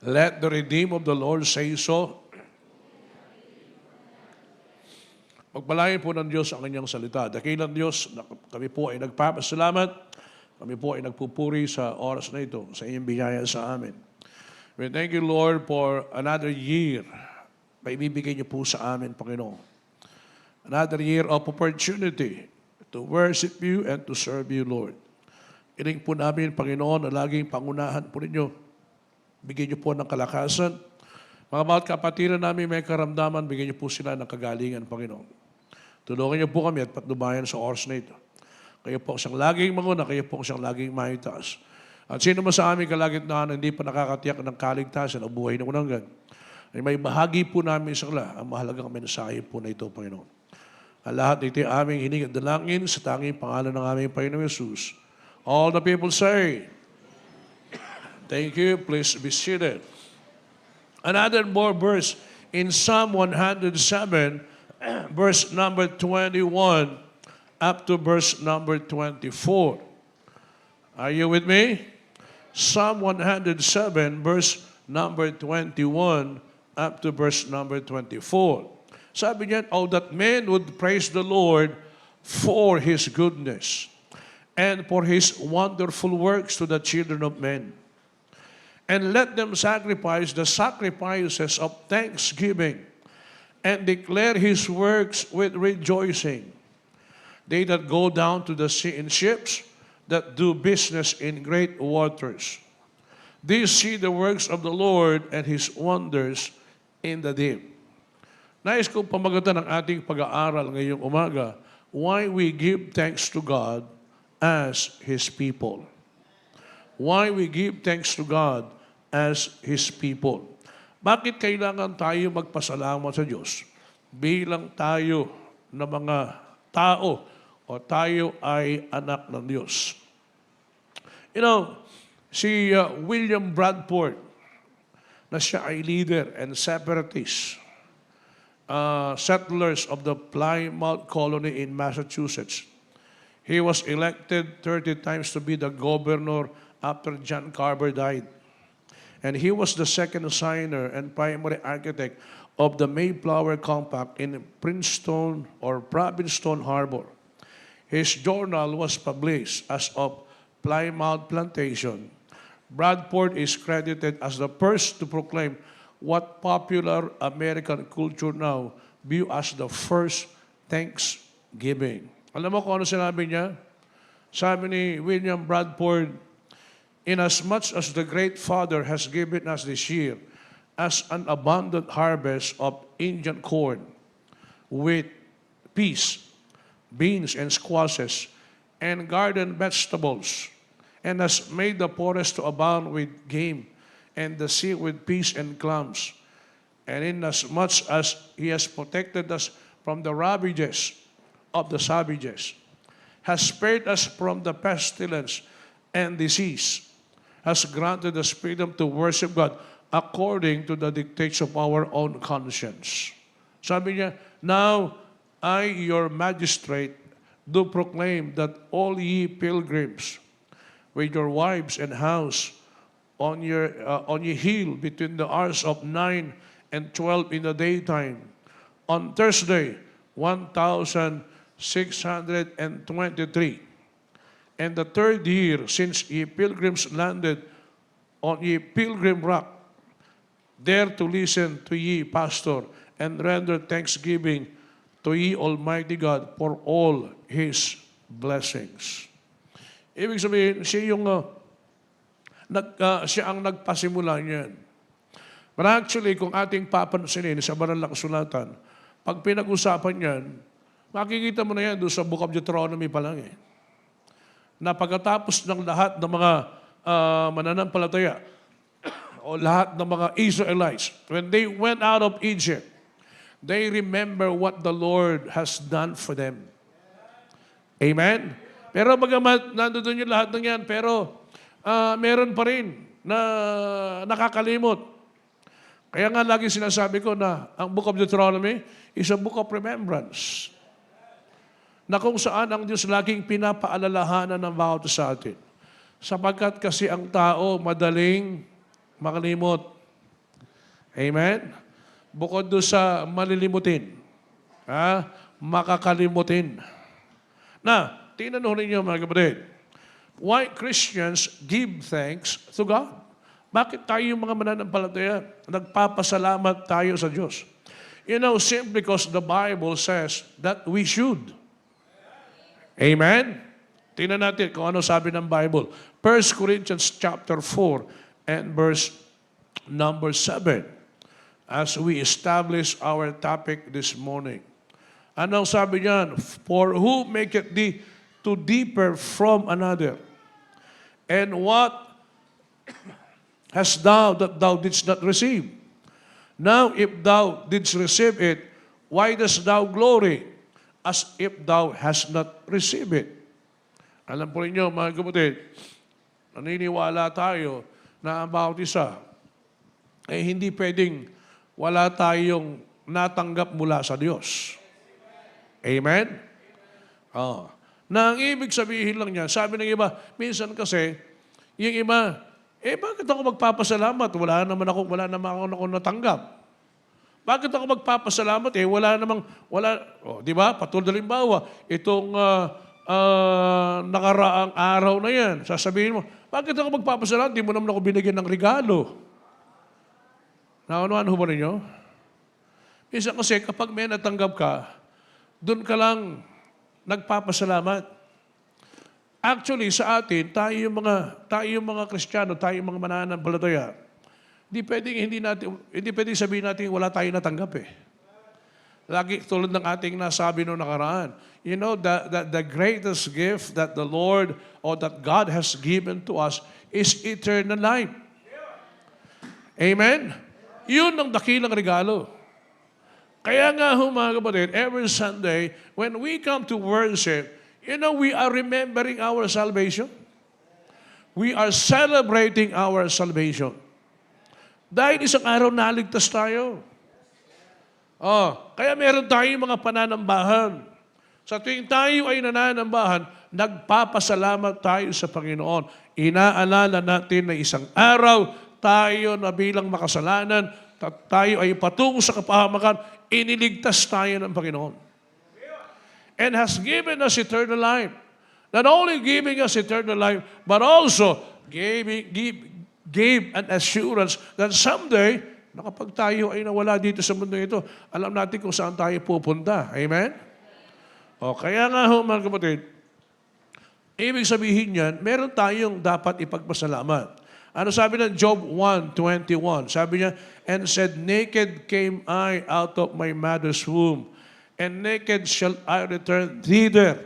Let the redeemed of the Lord say so. Pagpalain po ng Diyos ang kanyang salita. Dakilang Diyos, kami po ay nagpapasalamat. Kami po ay nagpupuri sa oras na ito, sa inyong biyaya sa amin. We thank you, Lord, for another year na ibibigay niyo po sa amin, Panginoon. Another year of opportunity to worship you and to serve you, Lord. Ining po namin, Panginoon, na laging pangunahan po ninyo. Bigyan niyo po ng kalakasan. Mga bawat kapatiran namin may karamdaman, bigyan niyo po sila ng kagalingan, Panginoon. Tulungan niyo po kami at patnubayan sa oras na ito. Kayo po siyang laging manguna, kayo po siyang laging maitaas. At sino man sa aming kalagitnaan hindi pa nakakatiyak ng kaligtasan o buhay na unanggan, ay may bahagi po namin sa kanila ang mahalagang mensahe po na ito, Panginoon. Ang lahat ito ay aming hinig at dalangin sa tanging pangalan ng aming Panginoon Jesus. All the people say, thank you. Please be seated. Another more verse in Psalm 107, verse number 21 up to verse number 24. Are you with me? Psalm 107, verse number 21 up to verse number 24. Sabi niya, oh, that men would praise the Lord for His goodness and for His wonderful works to the children of men. And let them sacrifice the sacrifices of thanksgiving and declare His works with rejoicing. They that go down to the sea in ships, that do business in great waters. These see the works of the Lord and His wonders in the deep. Nais kong pamagatan ng ating pag-aaral ngayong umaga, why we give thanks to God as His people. Why we give thanks to God as His people. Bakit kailangan tayo magpasalamat sa Diyos bilang tayo na mga tao o tayo ay anak ng Diyos? You know, si William Bradford, na siya ay leader and separatist, settlers of the Plymouth colony in Massachusetts. He was elected 30 times to be the governor after John Carver died. And he was the second signer and primary architect of the Mayflower Compact in Princeton or Provincetown Harbor. His journal was published as of Plymouth Plantation. Bradford is credited as the first to proclaim what popular American culture now view as the first Thanksgiving. Alam mo kung ano sinabi niya? Sabi ni William Bradford, inasmuch as the great Father has given us this year as an abundant harvest of Indian corn, wheat, peas, beans, and squashes, and garden vegetables, and has made the forest to abound with game, and the sea with fish and clams, and inasmuch as He has protected us from the ravages of the savages, has spared us from the pestilence and disease, has granted us freedom to worship God according to the dictates of our own conscience. Sabi niya, now I, your magistrate, do proclaim that all ye pilgrims, with your wives and house, on your hill between the hours of 9 and 12 in the daytime, on Thursday, 1623, and the third year since ye pilgrims landed on ye pilgrim rock, there to listen to ye, pastor, and render thanksgiving to ye Almighty God for all His blessings. Ibig sabihin, siya ang nagpasimula niyan. But actually, kung ating papansinin sa banal na kasulatan, pag pinag-usapan yan, makikita mo na yan doon sa Book of Deuteronomy pa lang eh. Na pagkatapos ng lahat ng mga mananampalataya o lahat ng mga Israelites, when they went out of Egypt, they remember what the Lord has done for them. Amen? Pero bagamat nandoon yung lahat ng yan, pero meron pa rin na nakakalimot. Kaya nga lagi sinasabi ko na ang Book of Deuteronomy is a book of remembrance, na kung saan ang Diyos laging pinapaalalahanan ng bawat sa atin. Sapagkat kasi ang tao madaling makalimot. Amen? Bukod doon sa malilimutin, makakalimutin. Na, tingnan ho ninyo mga kapatid, why Christians give thanks to God? Bakit tayo yung mga mananampalataya, nagpapasalamat tayo sa Diyos? You know, simply because the Bible says that we should. Amen? Tingnan natin kung ano sabi ng Bible. 1 Corinthians chapter 4 and verse number 7. As we establish our topic this morning. Anong sabi niyan? For who maketh thee to differ from another? And what hast thou that thou didst not receive? Now, if thou didst receive it, why dost thou glory as if thou hast not received it? Alam po ninyo, mga kapatid, naniniwala tayo na ang bawat isa ay hindi pwedeng wala tayong natanggap mula sa Diyos. Amen? Oh. Na ang ibig sabihin lang niya, sabi ng iba, minsan kasi, yung iba, bakit ako magpapasalamat? Wala naman ako natanggap. Bakit ako magpapasalamat? Di ba? Patulad halimbawa, itong nakaraang araw na yan, sasabihin mo, bakit ako magpapasalamat? Di mo naman ako binigyan ng regalo. Naunahan ho ba ninyo? Minsan kasi kapag may natanggap ka, doon ka lang nagpapasalamat. Actually, sa atin, tayo yung mga Kristiyano, tayo yung mga mananampalataya, hindi pwedeng sabihin natin wala tayong natanggap eh. Lagi tulad ng ating nasabi noong nakaraan. You know, the greatest gift that the Lord or that God has given to us is eternal life. Amen? Yun ang dakilang regalo. Kaya nga mga kapatid, every Sunday, when we come to worship, you know, we are remembering our salvation. We are celebrating our salvation. Dahil isang araw naligtas tayo. Kaya meron tayong mga pananambahan. Sa tuwing tayo ay nananambahan, nagpapasalamat tayo sa Panginoon. Inaalala natin na isang araw tayo na bilang makasalanan, tayo ay patungo sa kapahamakan, iniligtas tayo ng Panginoon. And has given us eternal life. Not only giving us eternal life, but also gave an assurance that someday, kapag tayo ay nawala dito sa mundo ito, alam natin kung saan tayo pupunta. Amen? Kaya nga mga kapatid, ibig sabihin yan, meron tayong dapat ipagpasalamat. Ano sabi ng Job 1:21? Sabi niya, and said, naked came I out of my mother's womb, and naked shall I return thither.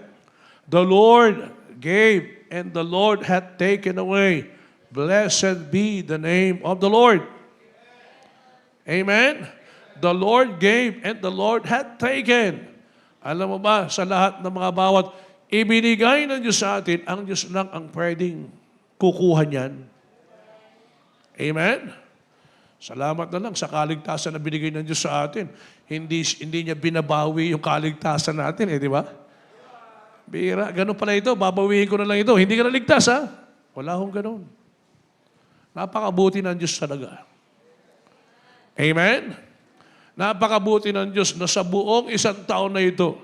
The Lord gave, and the Lord hath taken away. Blessed be the name of the Lord. Amen? The Lord gave, and the Lord hath taken. Alam mo ba, sa lahat ng mga bawat ibinigay ng Diyos sa atin, ang Diyos lang ang pwedeng kukuha niyan. Amen? Salamat na lang sa kaligtasan na binigay ng Diyos sa atin. Hindi niya binabawi yung kaligtasan natin, di ba? Bira, ganun pala ito, babawihin ko na lang ito. Hindi ka naligtas, ha? Wala hong ganun. Napakabuti ng Diyos talaga. Amen? Napakabuti ng Diyos na sa buong isang taon na ito,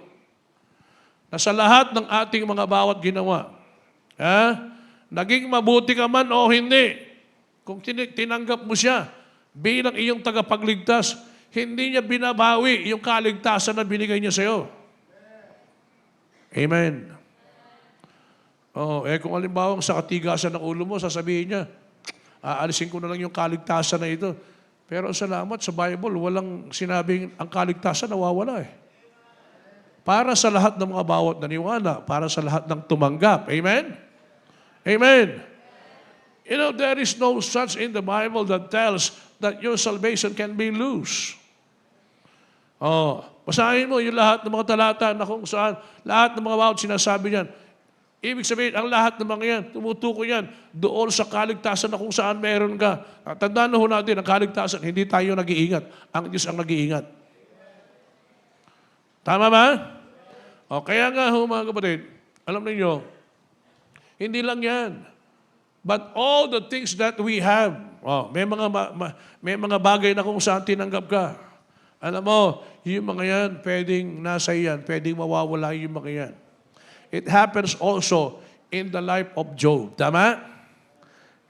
na sa lahat ng ating mga bawat ginawa, naging mabuti ka man o hindi, kung tinanggap mo siya bilang iyong tagapagligtas, hindi niya binabawi yung kaligtasan na binigay niya sa iyo. Amen. Kung halimbawa sa katigasan ng ulo mo, sasabihin niya, aalisin ko na lang yung kaligtasan na ito. Pero salamat sa Bible, walang sinabing ang kaligtasan nawawala eh. Para sa lahat ng mga bawat naniwala, para sa lahat ng tumanggap. Amen? Amen. You know, there is no such in the Bible that tells that your salvation can be loose. Basahin mo yung lahat ng mga talata na kung saan, lahat ng mga bawat sinasabi niyan. Ibig sabihin, ang lahat ng mga yan, tumutukoy yan doon sa kaligtasan na kung saan meron ka. Tandaan na ho natin, ang kaligtasan, hindi tayo nag-iingat. Ang Diyos ang nag-iingat. Tama ba? Kaya nga ho mga kapatid, alam niyo, hindi lang yan. But all the things that we have, may mga bagay na kung saan tinanggap ka. Alam mo, yung mga yan, pwedeng nasa yan, pwedeng mawawala yung mga yan. It happens also in the life of Job. Tama?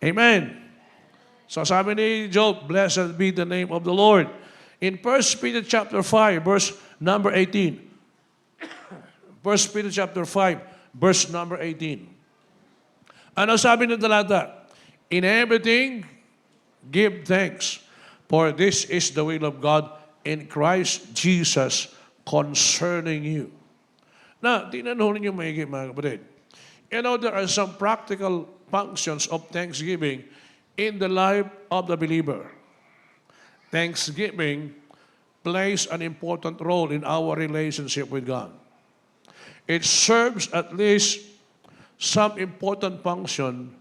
Amen. So sabi ni Job, blessed be the name of the Lord. In 1 Peter chapter 5, verse number 18. 1 Peter chapter 5, verse number 18. Ano sabi ng talata? In everything, give thanks, for this is the will of God in Christ Jesus concerning you. Now, tinanong niyo maigi mga kapatid. You know, there are some practical functions of thanksgiving in the life of the believer. Thanksgiving plays an important role in our relationship with God. It serves at least some important function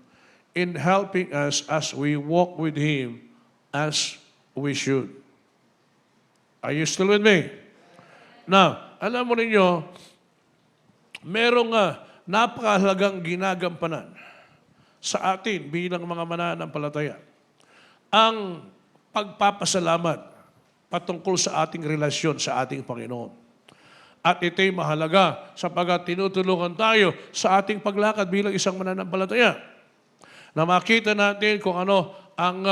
in helping us as we walk with Him as we should. Are you still with me? Now, alam mo ninyo, merong napakahalagang ginagampanan sa atin bilang mga mananampalataya. Ang pagpapasalamat patungkol sa ating relasyon sa ating Panginoon. At ito'y mahalaga sapagkat tinutulungan tayo sa ating paglakad bilang isang mananampalataya. Na makita natin kung ano ang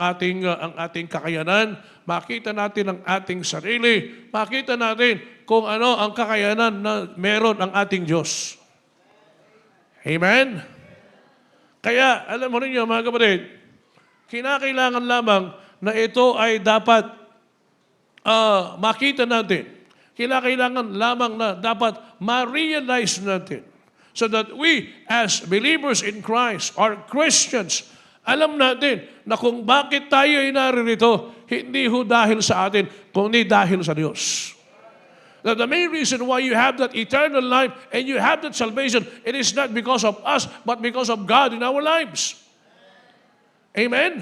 ating kakayanan, makita natin ang ating sarili, makita natin kung ano ang kakayanan na meron ang ating Diyos. Amen? Kaya, alam mo ninyo mga kapatid, kinakailangan lamang na ito ay dapat makita natin. Kinakailangan lamang na dapat ma-realize natin so that we as believers in Christ or Christians, alam natin na kung bakit tayo ay naririto, hindi ho dahil sa atin, kundi dahil sa Diyos. That the main reason why you have that eternal life and you have that salvation, it is not because of us, but because of God in our lives. Amen?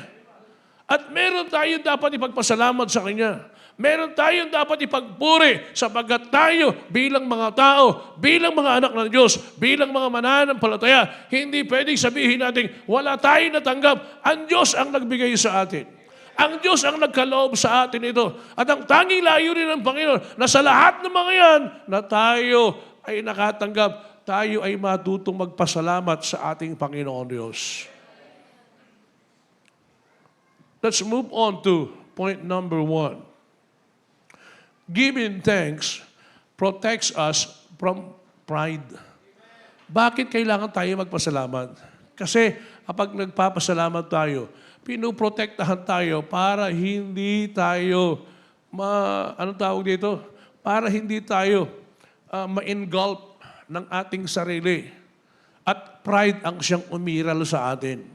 At meron tayong dapat ipagpasalamat sa Kanya. Meron tayong dapat ipagpuri sapagkat tayo bilang mga tao, bilang mga anak ng Diyos, bilang mga mananampalataya, hindi pwedeng sabihin natin, wala tayong natanggap. Ang Diyos ang nagbigay sa atin. Ang Diyos ang nagkaloob sa atin ito. At ang tanging layunin ng Panginoon na sa lahat ng mga yan na tayo ay nakatanggap, tayo ay matutong magpasalamat sa ating Panginoon Diyos. Let's move on to point number 1. Giving thanks protects us from pride. Bakit kailangan tayo magpasalamat? Kasi kapag nagpapasalamat tayo, pinoprotektahan tayo para hindi tayo Para hindi tayo ma-engulf ng ating sarili. At pride ang siyang umiral sa atin.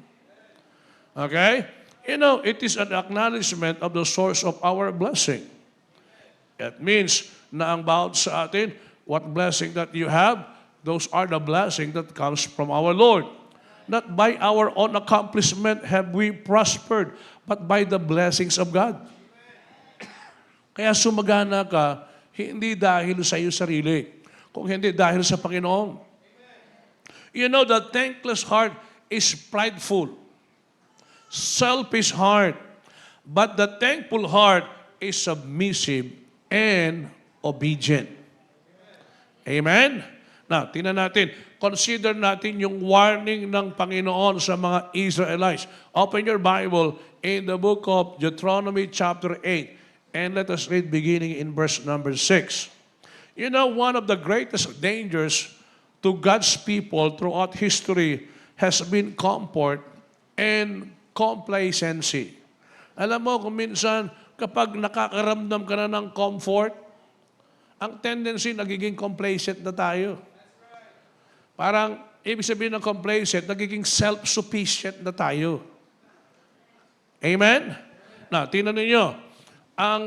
Okay? You know, it is an acknowledgement of the source of our blessing. It means na ang bawat sa atin, what blessing that you have, those are the blessing that comes from our Lord. Not by our own accomplishment have we prospered, but by the blessings of God. Kaya sumagana ka, hindi dahil sa iyo sarili, kung hindi dahil sa Panginoon. You know, the thankless heart is prideful, selfish heart, but the thankful heart is submissive and obedient. Amen? Now, tingnan natin. Consider natin yung warning ng Panginoon sa mga Israelites. Open your Bible in the book of Deuteronomy chapter 8. And let us read beginning in verse number 6. You know, one of the greatest dangers to God's people throughout history has been comfort and complacency. Alam mo, kung minsan, kapag nakakaramdam ka na ng comfort, ang tendency, nagiging complacent na tayo. Parang, ibig sabihin ng complacent, nagiging self-sufficient na tayo. Amen? Na, tingnan ninyo, ang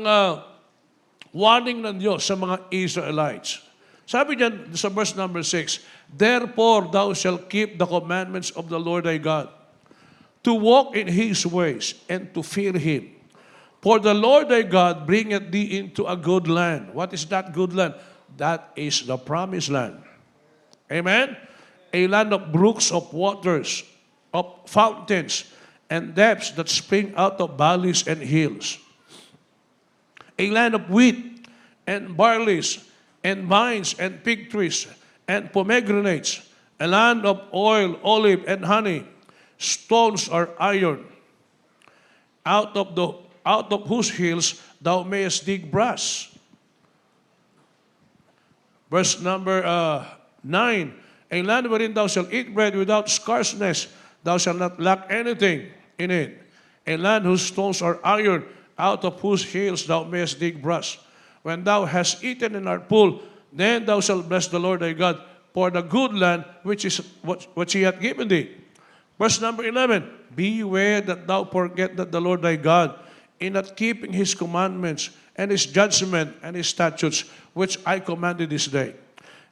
warning ng Diyos sa mga Israelites. Sabi diyan sa verse number 6, therefore thou shalt keep the commandments of the Lord thy God, to walk in His ways and to fear Him. For the Lord thy God bringeth thee into a good land. What is that good land? That is the promised land. Amen? A land of brooks of waters, of fountains and depths that spring out of valleys and hills. A land of wheat and barleys and vines and fig trees and pomegranates, a land of oil, olive, and honey. Stones are iron, out of whose hills thou mayest dig brass. Verse number 9, a land wherein thou shalt eat bread without scarceness, thou shalt not lack anything in it. A land whose stones are iron, out of whose hills thou mayest dig brass. When thou hast eaten and art full, then thou shalt bless the Lord thy God for the good land which is what he hath given thee. Verse number 11, beware that thou forget that the Lord thy God, in not keeping his commandments and his judgment and his statutes, which I commanded this day.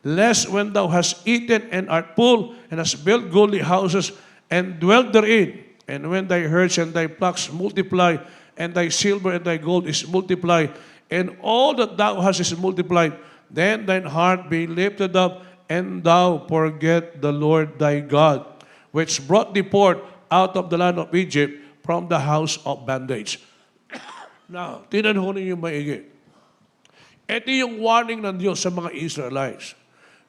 Lest when thou hast eaten and art full, and hast built goodly houses, and dwelt therein, and when thy herds and thy flocks multiply, and thy silver and thy gold is multiplied, and all that thou hast is multiplied, then thine heart be lifted up, and thou forget the Lord thy God, which brought thee forth out of the land of Egypt from the house of bondage. Now, tinanong ninyo maigi. Ito yung warning ng Diyos sa mga Israelites.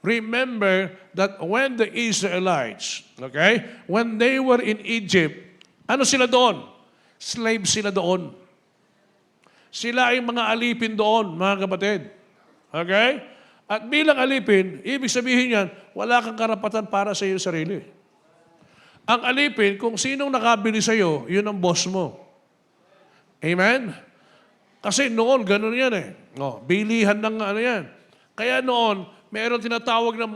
Remember that when the Israelites, okay, when they were in Egypt, ano sila doon? Slaves sila doon. Sila ay mga alipin doon, mga kapatid. Okay? At bilang alipin, ibig sabihin yan, wala kang karapatan para sa iyong sarili. Ang alipin, kung sinong nakabili sa iyo, yun ang boss mo. Amen? Kasi noon, ganun yan eh. Oh, bilihan ng ano yan. Kaya noon, meron tinatawag na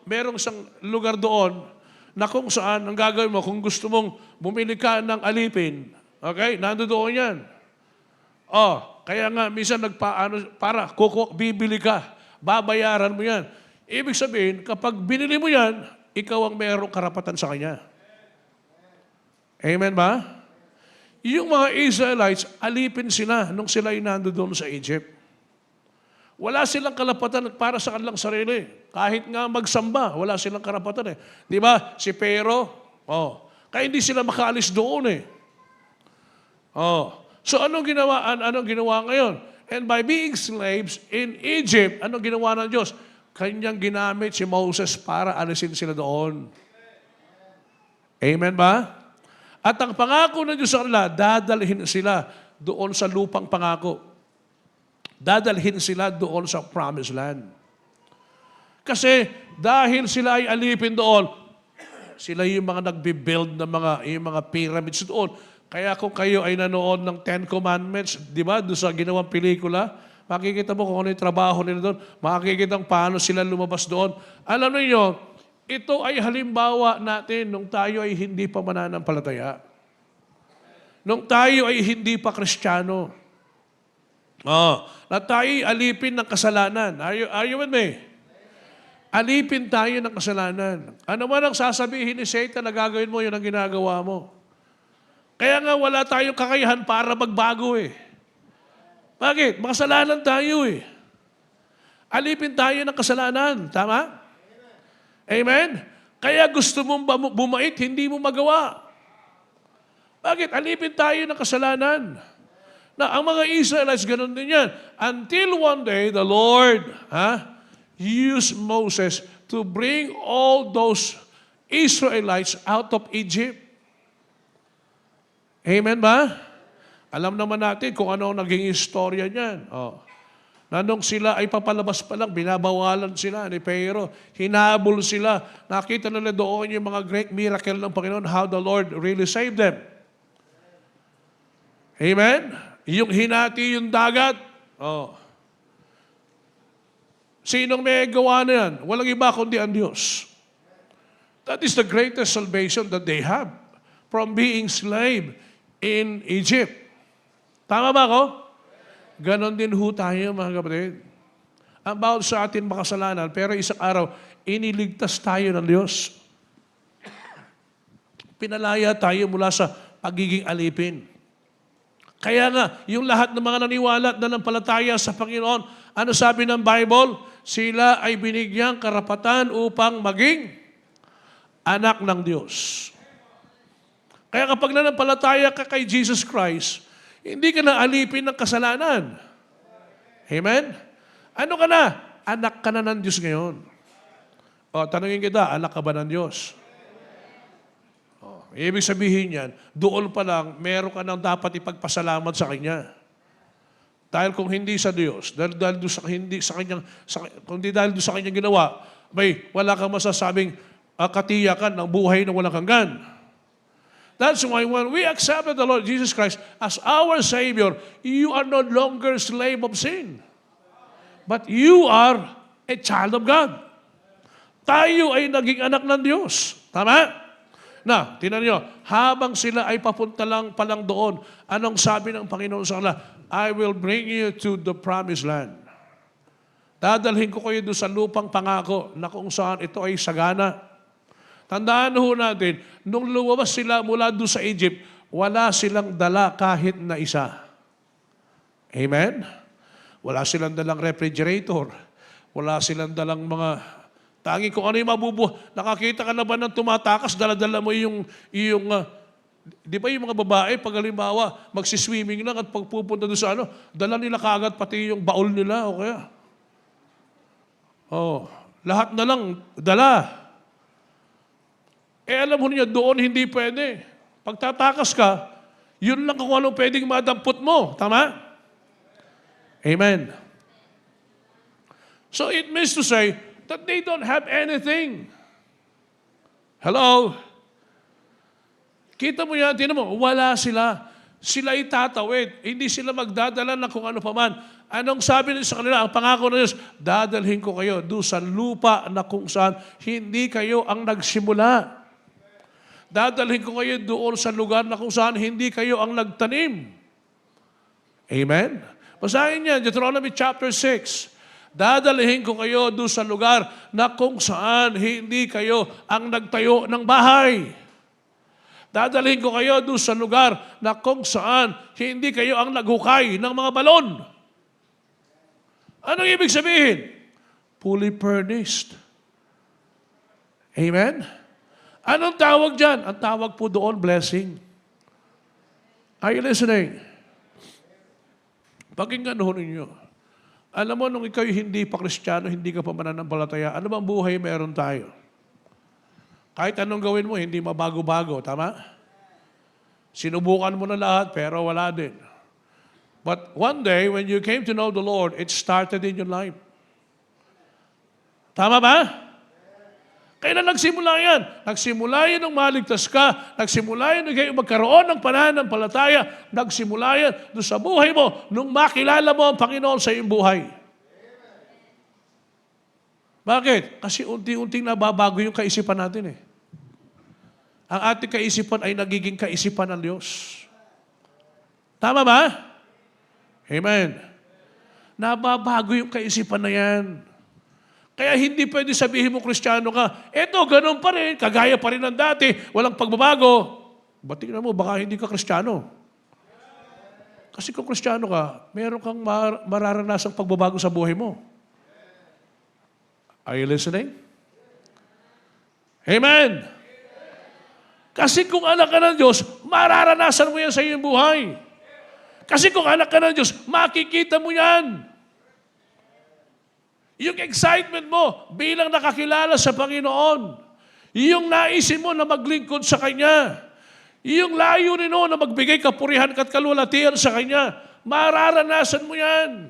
merong isang lugar doon na kung saan, ang gagawin mo, kung gusto mong bumili ka ng alipin, okay, nandoon yan. Oh, kaya nga, minsan bibili ka, babayaran mo yan. Ibig sabihin, kapag binili mo yan, ikaw ang mayroong karapatan sa kanya. Amen ba? Yung mga Israelites, alipin sila nung sila ay nandoon sa Egypt. Wala silang karapatan para sa kanilang sarili. Kahit nga magsamba, wala silang karapatan eh. Di ba? Si Pero, kaya hindi sila makaalis doon eh. So anong ginawa ngayon? And by being slaves in Egypt, anong ginawa ng Diyos? Kanyang ginamit si Moses para alisin sila doon. Amen ba? At ang pangako ng Diyos sa kanila, dadalhin sila doon sa lupang pangako. Dadalhin sila doon sa promised land. Kasi dahil sila ay alipin doon, sila yung mga nagbibuild ng yung mga pyramids doon. Kaya kung kayo ay nanood ng Ten Commandments, di ba, doon sa ginawang pelikula, makikita mo kung ano yung trabaho nila doon. Makikita paano sila lumabas doon. Alam niyo, ito ay halimbawa natin nung tayo ay hindi pa mananampalataya. Nung tayo ay hindi pa Kristiyano. Na tayo ay alipin ng kasalanan. Are you with me? Alipin tayo ng kasalanan. Ano man ang sasabihin ni Satan na gagawin mo, yun ang ginagawa mo. Kaya nga wala tayong kakayahan para magbago eh. Bakit? Makasalanan tayo eh. Alipin tayo ng kasalanan. Tama? Amen? Kaya gusto mong bumait, hindi mo magawa. Bakit? Alipin tayo ng kasalanan. Na ang mga Israelites, ganun din yan. Until one day, the Lord used Moses to bring all those Israelites out of Egypt. Amen ba? Alam naman natin kung ano naging istorya niyan. Na nung sila ay papalabas pa lang, binabawalan sila ni Pharaoh. Hinabol sila. Nakita nila doon yung mga great miracle ng Panginoon, how the Lord really saved them. Amen? Yung hinati yung dagat. Sinong may gawa na yan? Walang iba kundi ang Diyos. That is the greatest salvation that they have from being slave in Egypt. Tama ba ako? Ganon din ho tayo, mga kapatid. Ang bawat sa atin makasalanan, pero isang araw, iniligtas tayo ng Diyos. Pinalaya tayo mula sa pagiging alipin. Kaya nga, yung lahat ng mga naniwala at nanampalataya sa Panginoon, ano sabi ng Bible? Sila ay binigyang karapatan upang maging anak ng Diyos. Kaya kapag nanampalataya ka kay Jesus Christ, hindi ka na alipin ng kasalanan. Amen? Ano ka na? Anak ka na ng Diyos ngayon. O, tanungin kita, anak ka ba ng Diyos? O, ibig sabihin yan, doon pa lang, meron ka nang dapat ipagpasalamat sa Kanya. Dahil kung hindi sa Diyos, dahil doon sa hindi sa kanyang kung hindi dahil doon sa kanyang ginawa, wala kang masasabing katiyakan ng buhay na walang hanggan. That's why when we accepted the Lord Jesus Christ as our Savior, you are no longer slave of sin. But you are a child of God. Tayo ay naging anak ng Diyos. Tama? Na, tingnan nyo, habang sila ay papunta lang palang doon, anong sabi ng Panginoon sa kanila? I will bring you to the promised land. Dadalhin ko kayo doon sa lupang pangako na kung saan ito ay sagana. Tandaan ho natin, nung lumabas sila mula doon sa Egypt, wala silang dala kahit na isa. Amen? Wala silang dalang refrigerator. Wala silang dalang mga tangi kung ano yung nakakita ka na ba ng tumatakas, dala-dala mo di ba yung mga babae, pag halimbawa, magsiswimming lang at pagpupunta doon sa dala nila kaagad pati yung baul nila, o kaya. Lahat na lang, dala. Alam mo niya, doon hindi pwede. Pag tatakas ka, yun lang kung anong pwedeng madampot mo. Tama? Amen. So it means to say that they don't have anything. Hello? Kita mo yan, tinan mo, wala sila. Sila itatawid. Hindi sila magdadala na kung ano paman. Anong sabi nila sa kanila? Ang pangako ng Diyos, dadalhin ko kayo doon sa lupa na kung saan hindi kayo ang nagsimula. Dadalhin ko kayo doon sa lugar na kung saan hindi kayo ang nagtanim. Amen? Basahin niya, Deuteronomy chapter 6. Dadalhin ko kayo doon sa lugar na kung saan hindi kayo ang nagtayo ng bahay. Dadalhin ko kayo doon sa lugar na kung saan hindi kayo ang naghukay ng mga balon. Anong ibig sabihin? Fully furnished. Amen? Anong tawag dyan? Ang tawag po doon, blessing. Are you listening? Pakinggan ho ninyo. Alam mo, nung ikaw hindi pa Kristiyano, hindi ka pa mananampalataya, ano bang buhay meron tayo? Kahit anong gawin mo, hindi mabago-bago. Tama? Sinubukan mo na lahat, pero wala din. But one day, when you came to know the Lord, it started in your life. Tama ba? Kailan nagsimula yan? Nagsimula yan nung maligtas ka. Nagsimula yan nung kayo magkaroon ng pananampalataya. Nagsimula yan doon sa buhay mo nung makilala mo ang Panginoon sa iyong buhay. Bakit? Kasi unti-unting nababago yung kaisipan natin eh. Ang ating kaisipan ay nagiging kaisipan ng Diyos. Tama ba? Amen. Nababago yung kaisipan na yan. Kaya hindi pwede sabihin mo Kristiyano ka, eto, ganun pa rin, kagaya pa rin ng dati, walang pagbabago. Tingnan mo, baka hindi ka Kristiyano. Kasi kung Kristiyano ka, meron kang mararanasang pagbabago sa buhay mo. Are you listening? Amen. Kasi kung anak ka ng Diyos, mararanasan mo yan sa iyong buhay. Kasi kung anak ka ng Diyos, makikita mo yan. Yung excitement mo bilang nakakilala sa Panginoon. Yung naisin mo na maglingkod sa Kanya. Yung layunin mo na magbigay kapurihan at kalwalatian sa Kanya. Mararanasan mo yan.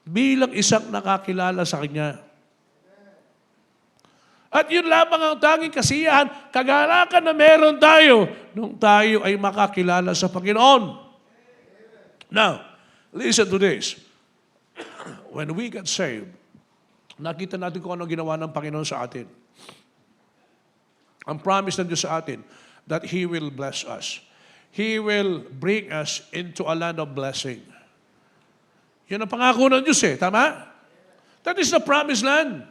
Bilang isang nakakilala sa Kanya. At yun lamang ang tanging kasiyahan, kagalakan na meron tayo nung tayo ay makakilala sa Panginoon. Now, listen to this. When we got saved, nakita natin kung ano ginawa ng Panginoon sa atin. Ang promise ng Diyos sa atin, that He will bless us. He will bring us into a land of blessing. Yun ang pangako ng Diyos eh, tama? That is the promised land.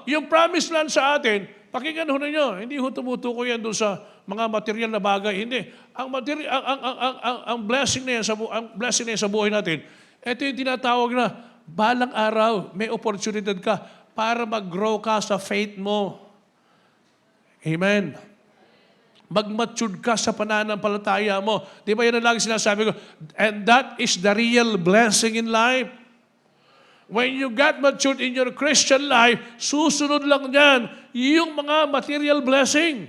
Yung promised land sa atin, pakinggan ho ninyo, hindi ho tumutukoy yan doon sa mga material na bagay. Hindi. Ang blessing na yan sa buhay natin, ito yung tinatawag na balang araw, may oportunidad ka para mag-grow ka sa faith mo. Amen. mag-matured ka sa pananampalataya mo. Di ba yan ang lagi sinasabi ko? And that is the real blessing in life. When you got matured in your Christian life, susunod lang yan yung mga material blessing.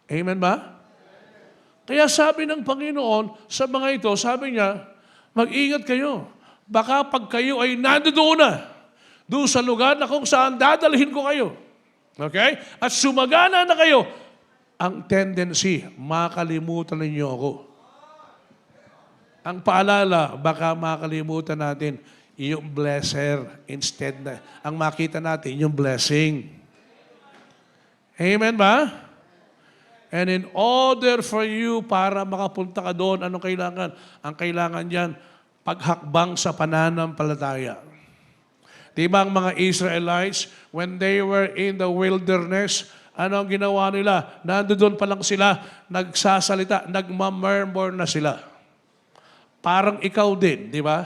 Amen ba? Kaya sabi ng Panginoon sa mga ito, sabi niya, mag-ingat kayo. Baka pag kayo ay nandoon na, doon sa lugar na kung saan dadalhin ko kayo. Okay? At sumagana na kayo, ang tendency, makalimutan ninyo ako. Ang paalala, baka makalimutan natin yung blesser instead na, ang makita natin yung blessing. Amen ba? And in order for you, para makapunta ka doon, anong kailangan? Ang kailangan diyan, paghakbang sa pananampalataya. Diba ang mga Israelites, when they were in the wilderness, ano ang ginawa nila? Nandoon pa lang sila, nagsasalita, nagmamurmur na sila. Parang ikaw din, di ba?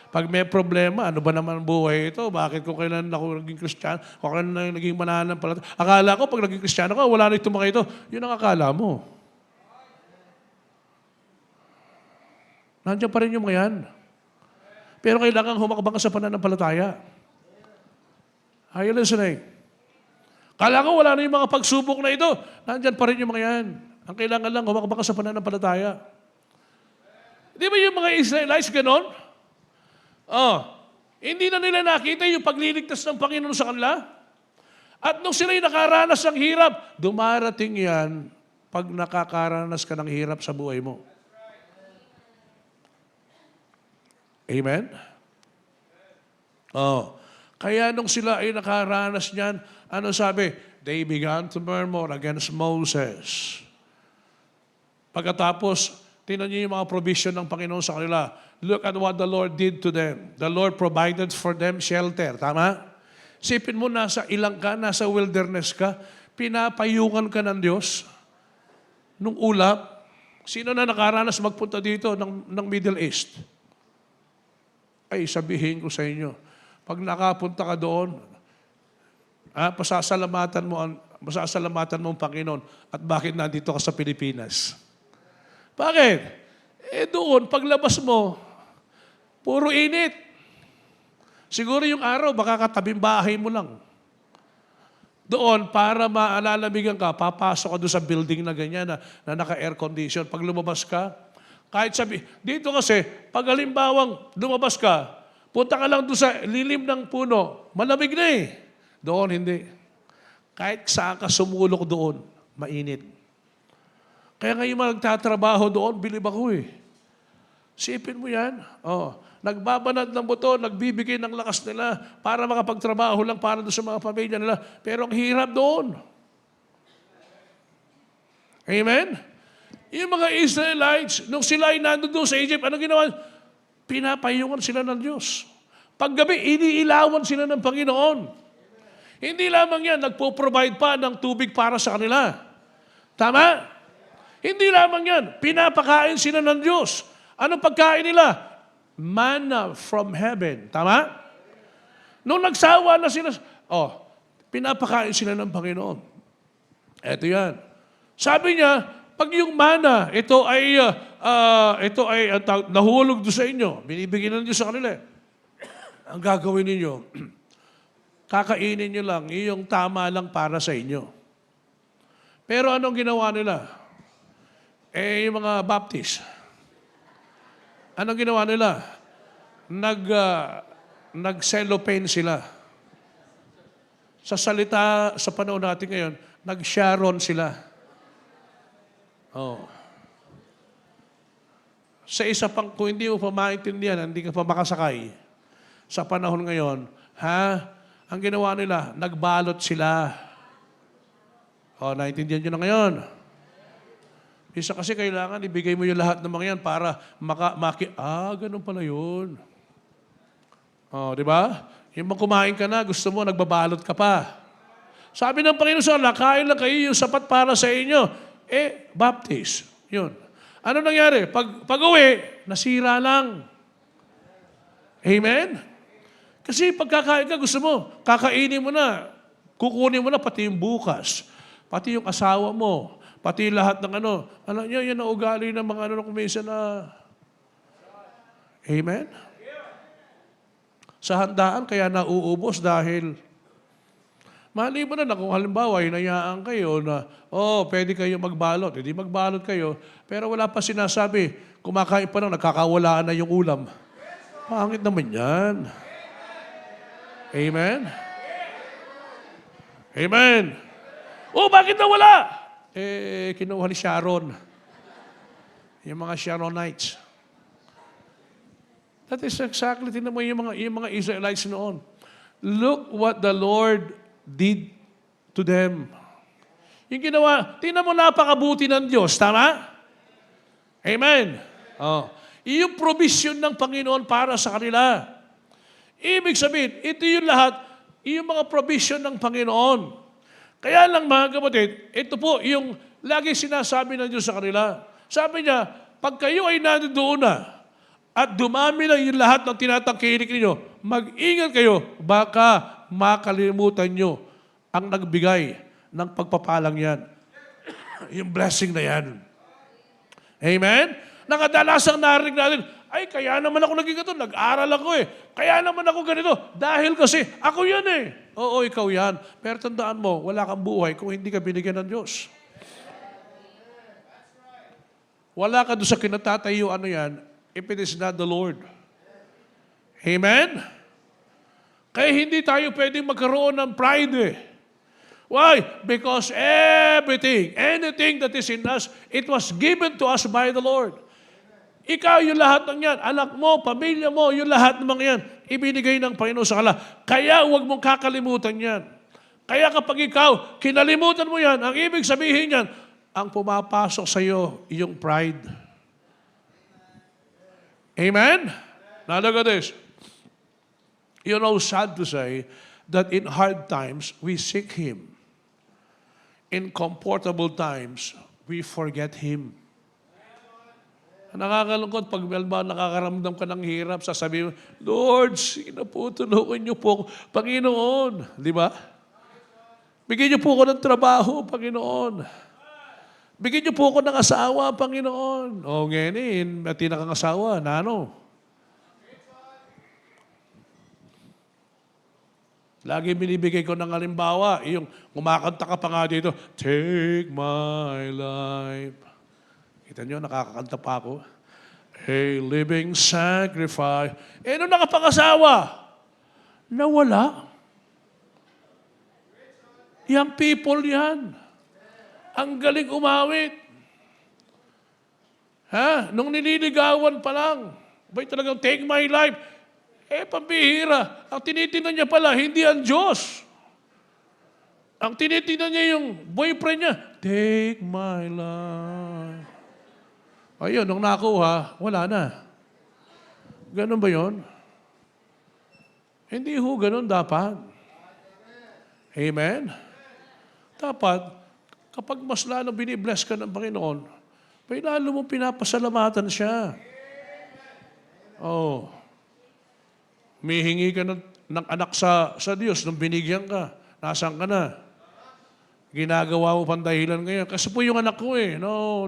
Pag may problema, ano ba naman buhay ito? Bakit kung kailan ako naging Kristiyano? Kung kailan naging mananampalataya? Akala ko pag naging Kristiyano ka, wala na itong mga ito. Yun ang akala mo. Nandiyan pa rin yung mga yan. Pero kailangan humakbang ka sa pananampalataya. Are you listening? Kala ko wala na yung mga pagsubok na ito. Nandiyan pa rin yung mga yan. Ang kailangan lang humakbang ka sa pananampalataya. Di ba yung mga Israelites ganon? Hindi na nila nakita yung pagliligtas ng Panginoon sa kanila. At nung sila'y nakaranas ng hirap, dumarating yan pag nakakaranas ka ng hirap sa buhay mo. Amen? Kaya nung sila ay nakaranas niyan, ano sabi? They began to murmur against Moses. Pagkatapos, tingnan niyo yung mga provision ng Panginoon sa kanila. Look at what the Lord did to them. The Lord provided for them shelter. Tama? Sipin mo, nasa ilang ka, nasa wilderness ka, pinapayungan ka ng Diyos. Nung ulap, sino na nakaranas magpunta dito ng Middle East? Ay, sabihin ko sa inyo, pag nakapunta ka doon, pasasalamatan mo ang Panginoon at bakit nandito ka sa Pilipinas? Bakit? Doon, paglabas mo, puro init. Siguro yung araw, baka katabing bahay mo lang. Doon, para maalalamigan ka, papasok ka doon sa building na ganyan na naka-air condition. Pag lumabas ka, kahit dito kasi, pag halimbawang lumabas ka, punta ka lang doon sa lilim ng puno, malamig na eh. Doon, hindi. Kahit saan ka sumulok doon, mainit. Kaya ngayon magtatrabaho doon, bilib ako eh. Sipin mo yan. Nagbabanat ng buto, nagbibigay ng lakas nila para makapagtrabaho lang para doon sa mga pamilya nila. Pero ang hirap doon. Amen? Yung mga Israelites, nung sila ay nandun sa Egypt, ano ginawa? Pinapayungan sila ng Diyos. Paggabi, iniilawan sila ng Panginoon. Hindi lamang yan, nagpo-provide pa ng tubig para sa kanila. Tama? Hindi lamang yan, pinapakain sila ng Diyos. Anong pagkain nila? Manna from heaven. Tama? Nung nagsawa na sila, pinapakain sila ng Panginoon. Eto yan. Sabi niya, pag yung manna, ito ay nahulog doon sa inyo, binibigyan ng Diyos sa kanila. Ang gagawin ninyo, kakainin nyo lang, yung tama lang para sa inyo. Pero anong ginawa nila? Yung mga Baptist, anong ginawa nila? Nag-cellophane sila. Sa salita, sa panahon natin ngayon, nag-Sharon sila. Sa isa pang, kung hindi mo pa maintindihan, hindi ka pa makasakay, sa panahon ngayon, ang ginawa nila, nagbalot sila. Naintindihan nyo na ngayon. Isa kasi kailangan ibigay mo yung lahat ng mga yan para ganun pala yun. Di ba? Yung kumain ka na, gusto mo, nagbabalot ka pa. Sabi ng Panginoon sa kanila, kain lang kayo yung sapat para sa inyo. Baptist. Yun. Ano nangyari? Pag uwi, nasira lang. Amen? Kasi pagkakain ka, gusto mo, kakainin mo na. Kukunin mo na pati yung bukas, pati yung asawa mo, pati lahat ng ano. Alam niyo, yan ang ugali ng mga ano kumisa na... Amen? Sa handaan, kaya nauubos dahil... Maliban na kung halimbawa, hinayaan kayo na, pwede kayo magbalot. Hindi magbalot kayo, pero wala pa sinasabi, kumakain pa lang, nagkakawalaan na yung ulam. Pangit naman yan. Amen? Amen. Bakit nawala? Kinuha ni Sharon. Yung mga Sharonites. That is exactly, tingnan mo yung mga Israelites noon. Look what the Lord did to them. Yung ginawa, tingnan mo napakabuti ng Diyos, tama? Amen. Yung provision ng Panginoon para sa kanila. Ibig sabihin, ito yung lahat, yung mga provision ng Panginoon. Kaya lang mga kapatid, ito po yung lagi sinasabi ng Diyos sa kanila. Sabi niya, pag kayo ay nandoon na, at dumami na yung lahat ng tinatangkilik ninyo, mag-ingat kayo, baka makalimutan nyo ang nagbigay ng pagpapalang yan. Yung blessing na yan. Amen? Nakadalasang narinig natin, ay, kaya naman ako naging ganito, nag-aral ako Kaya naman ako ganito, dahil kasi ako yan Oo, ikaw yan. Pero tandaan mo, wala kang buhay kung hindi ka binigyan ng Diyos. Wala ka doon sa kinatatayo, yan, if it is not the Lord. Amen? Kaya hindi tayo pwedeng magkaroon ng pride Why? Because anything that is in us, it was given to us by the Lord. Ikaw, yung lahat ng yan, anak mo, pamilya mo, yung lahat ng mga yan, ibinigay ng Panginoon sa kanila. Kaya huwag mong kakalimutan yan. Kaya kapag ikaw, kinalimutan mo yan, ang ibig sabihin yan, ang pumapasok sa iyo, yung pride. Amen? Now look at this. You know, sad to say, that in hard times, we seek Him. In comfortable times, we forget Him. Nakakalungkot pag nakakaramdam ka ng hirap, sasabihin mo, Lord, sino po, tulungan niyo po, Panginoon. Di ba? Bigyan niyo po ko ng trabaho, Panginoon. Bigyan niyo po ko ng asawa, Panginoon. Ngayon at tinakang asawa, na ano? Lagi binibigay ko ng halimbawa, yung kumakanta ka pa nga dito, Take my life. Kita nyo, nakakakanta pa ako. A living sacrifice. Nung nakapangasawa, nawala. Young people yan. Ang galing umawit. Nung nililigawan pa lang, ba'y talagang take my life? Pambihira. Ang tinitingnan niya pala, hindi ang Diyos. Ang tinitingnan niya yung boyfriend niya, take my life. Ayun, nung nakuha, wala na. Ganun ba yun? Hindi ho, ganun dapat. Amen? Dapat, kapag mas lalo binibless ka ng Panginoon, may lalo mong pinapasalamatan siya. Humihingi ka ng anak sa Diyos nung binigyan ka. Nasaan ka na? Ginagawa mo pandahilan ngayon. Kasi po yung anak ko No.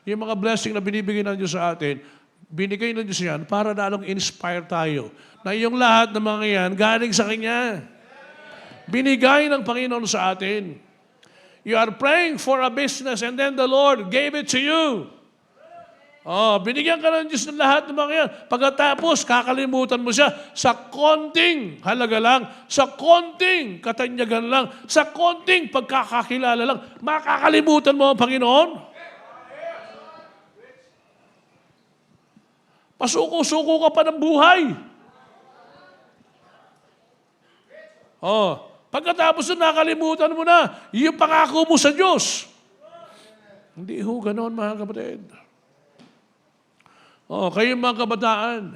Yung mga blessing na binibigay ng Diyos sa atin, binigay ng Diyos yan para lalong inspire tayo. Na yung lahat ng mga yan, galing sa Kanya. Binigay ng Panginoon sa atin. You are praying for a business and then the Lord gave it to you. Binigyan ka ng Diyos ng lahat ng mga yan. Pagkatapos, kakalimutan mo siya sa konting halaga lang, sa konting katanyagan lang, sa konting pagkakakilala lang, makakalimutan mo ang Panginoon. Pasuko-suko ka pa ng buhay. Pagkatapos na nakalimutan mo na, yung pangako mo sa Diyos. Hindi ho, ganoon mga kapatid. Kayo mga kabataan,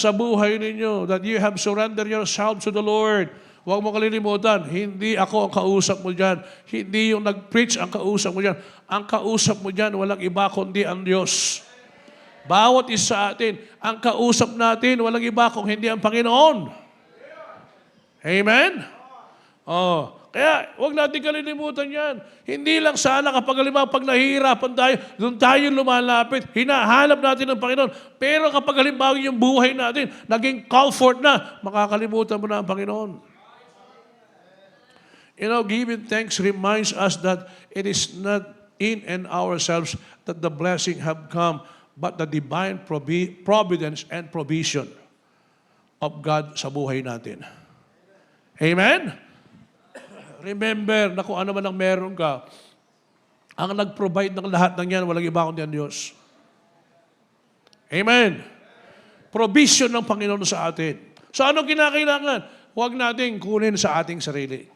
sa buhay ninyo, that you have surrendered yourself to the Lord. Huwag mo kalilimutan, hindi ako ang kausap mo dyan. Hindi yung nag-preach ang kausap mo dyan. Ang kausap mo dyan, walang iba kundi ang Diyos. Bawat isa atin, ang kausap natin, walang iba kung hindi ang Panginoon. Amen? Oh, kaya huwag natin kalilimutan yan. Hindi lang sana kapag halimbawa pag nahihirapan tayo, doon tayo lumalapit, hinahanap natin ng Panginoon. Pero kapag halimbawa yung buhay natin, naging comfort na, makakalimutan mo na ang Panginoon. You know, giving thanks reminds us that it is not in and ourselves that the blessing have come, but the divine providence and provision of God sa buhay natin. Amen? Remember na kung ano man ang meron ka, ang nag-provide ng lahat ng yan, walang iba kundi ang Diyos. Amen? Provision ng Panginoon sa atin. So ano kinakailangan? Huwag nating kunin sa ating sarili.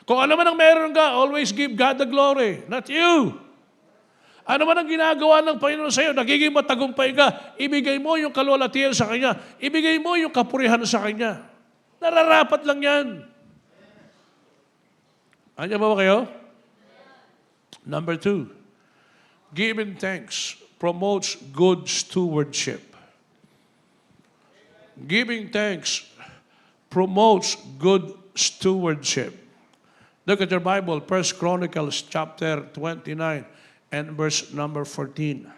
Kung ano man ang meron ka, always give God the glory, not you. Ano man ang ginagawa ng Panginoon sa iyo, nagiging matagumpay ka, ibigay mo yung kalwalatian sa Kanya, ibigay mo yung kapurihan sa Kanya. Nararapat lang yan. Andiyan ba kayo? Number 2, giving thanks promotes good stewardship. Giving thanks promotes good stewardship. Look at your Bible, 1 Chronicles chapter 29 and verse number 14.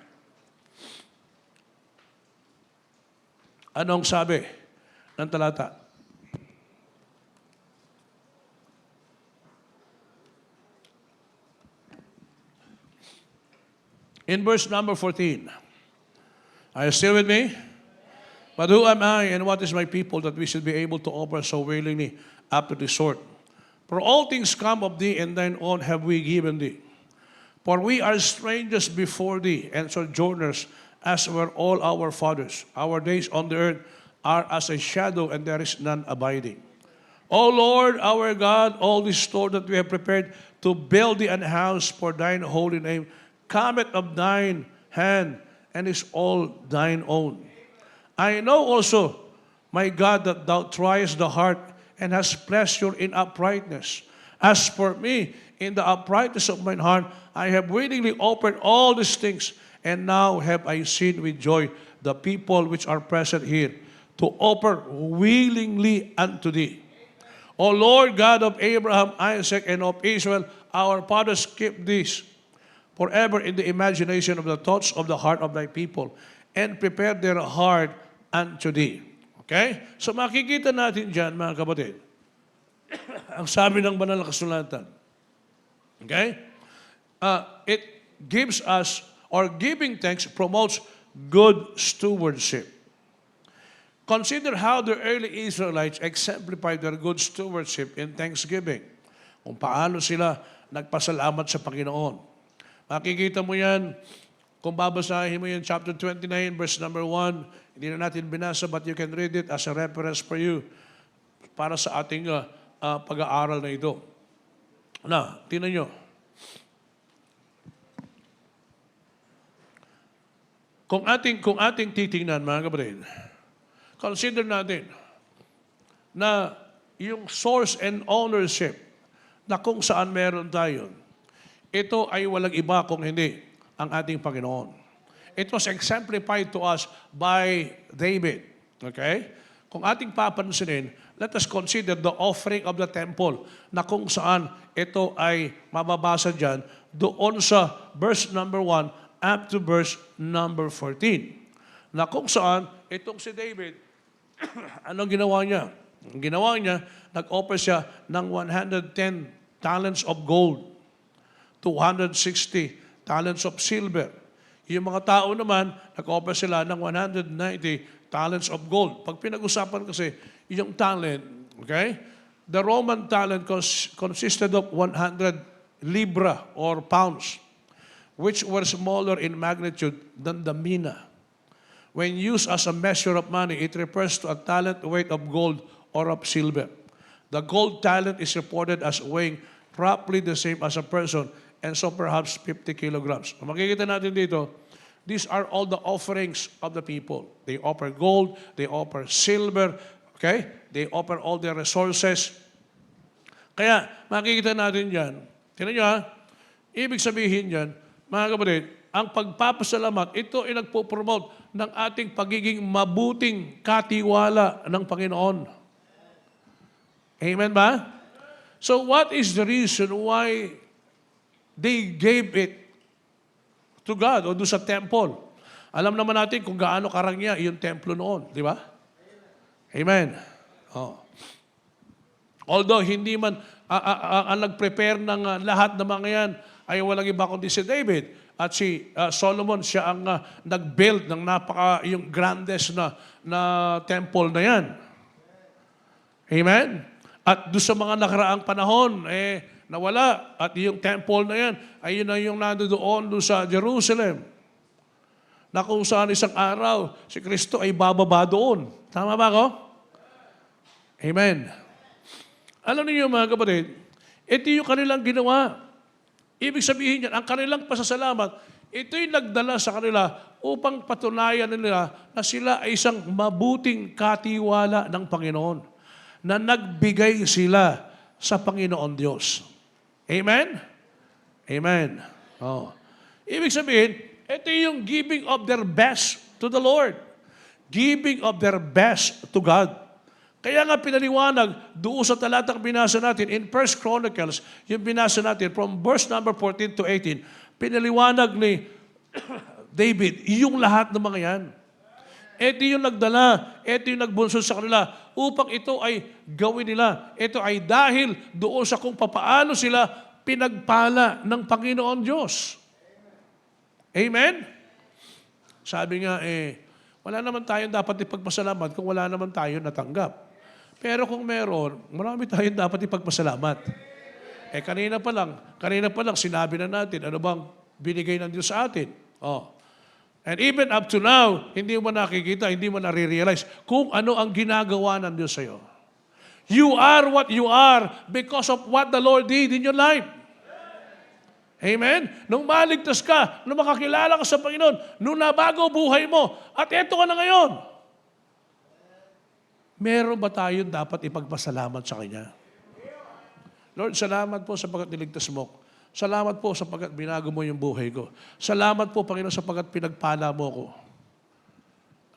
Anong sabi ng talata? In verse number 14, are you still with me? But who am I and what is my people that we should be able to offer so willingly up to this sort? For all things come of thee, and thine own have we given thee. For we are strangers before thee, and sojourners, as were all our fathers. Our days on the earth are as a shadow, and there is none abiding. O Lord, our God, all this store that we have prepared to build thee an house for thine holy name, cometh of thine hand, and is all thine own. I know also, my God, that thou triest the heart, and hast pleasure in uprightness. As for me, in the uprightness of mine heart, I have willingly offered all these things, and now have I seen with joy the people which are present here, to offer willingly unto thee. O Lord God of Abraham, Isaac, and of Israel, our fathers, keep this forever in the imagination of the thoughts of the heart of thy people, and prepare their heart unto thee. Okay? So makikita natin dyan, mga kapatid, ang sabi ng banal na kasulatan. Okay? It gives us, or giving thanks promotes good stewardship. Consider how the early Israelites exemplified their good stewardship in thanksgiving. Kung paano sila nagpasalamat sa Panginoon. Makikita mo yan, kung babasahin mo yan, chapter 29, verse number 1, hindi na natin binasa, but you can read it as a reference for you para sa ating pag-aaral na ito. Na, tingnan nyo. Kung ating titingnan, mga kapatid, consider natin na yung source and ownership na kung saan meron tayo, ito ay walang iba kung hindi ang ating Panginoon. It was exemplified to us by David. Okay? Kung ating papansinin, let us consider the offering of the temple na kung saan ito ay mababasa dyan doon sa verse number 1 up to verse number 14. Na kung saan itong si David, anong ginawa niya? Ang ginawa niya, nag-offer siya ng 110 talents of gold, 260 talents of silver. Yung mga tao naman, nag-offer sila ng 190 talents of gold. Pag pinag-usapan kasi, yung talent, okay? The Roman talent consisted of 100 libra or pounds, which were smaller in magnitude than the mina. When used as a measure of money, it refers to a talent weight of gold or of silver. The gold talent is reported as weighing roughly the same as a person, and so perhaps 50 kilograms. Makikita natin dito, these are all the offerings of the people. They offer gold, they offer silver, okay? They offer all their resources. Kaya, makikita natin dyan, tingnan nyo ha, ibig sabihin dyan, mga kapatid, ang pagpapasalamat, ito ay nagpo-promote ng ating pagiging mabuting katiwala ng Panginoon. Amen ba? So what is the reason why they gave it to God o doon sa temple? Alam naman natin kung gaano karangya yung templo noon, di ba? Amen. Oh. Although hindi man ang nag-prepare ng lahat ng mga yan ay walang iba kundi si David at si Solomon, siya ang nag-build ng yung grandest na temple na yan. Amen? At doon sa mga nakaraang panahon, nawala. At yung temple na yan, ayun na yung nandoon doon sa Jerusalem. Na kung saan isang araw, si Kristo ay bababa doon. Tama ba ako? Amen. Alam niyo mga kapatid, ito yung kanilang ginawa. Ibig sabihin yan, ang kanilang pasasalamat, ito'y nagdala sa kanila upang patunayan nila na sila ay isang mabuting katiwala ng Panginoon. Na nagbigay sila sa Panginoon Diyos. Amen? Amen. Oh. Ibig sabihin, ito yung giving of their best to the Lord. Giving of their best to God. Kaya nga pinaliwanag doon sa talatang binasa natin in 1 Chronicles, yung binasa natin from verse number 14 to 18, pinaliwanag ni David, yung lahat ng mga yan. Ito yung nagdala, ito yung nagbunso sa kanila upang ito ay gawin nila. Ito ay dahil doon sa kung papaano sila pinagpala ng Panginoon Diyos. Amen? Sabi nga, wala naman tayong dapat ipagpasalamat kung wala naman tayo natanggap. Pero kung meron, marami tayong dapat ipagpasalamat. Kanina pa lang, sinabi na natin, ano bang binigay ng Diyos sa atin? And even up to now, hindi mo nakikita, hindi mo nare-realize kung ano ang ginagawa ng Diyos sa'yo. You are what you are because of what the Lord did in your life. Amen? Nung maligtas ka, nung makakilala ka sa Panginoon, nung nabago buhay mo, at eto ka na ngayon. Meron ba tayong dapat ipagpasalamat sa Kanya? Lord, salamat po sapagkat niligtas mo. Salamat po sapagkat binago mo yung buhay ko. Salamat po, Panginoon, sapagkat pinagpala mo ko.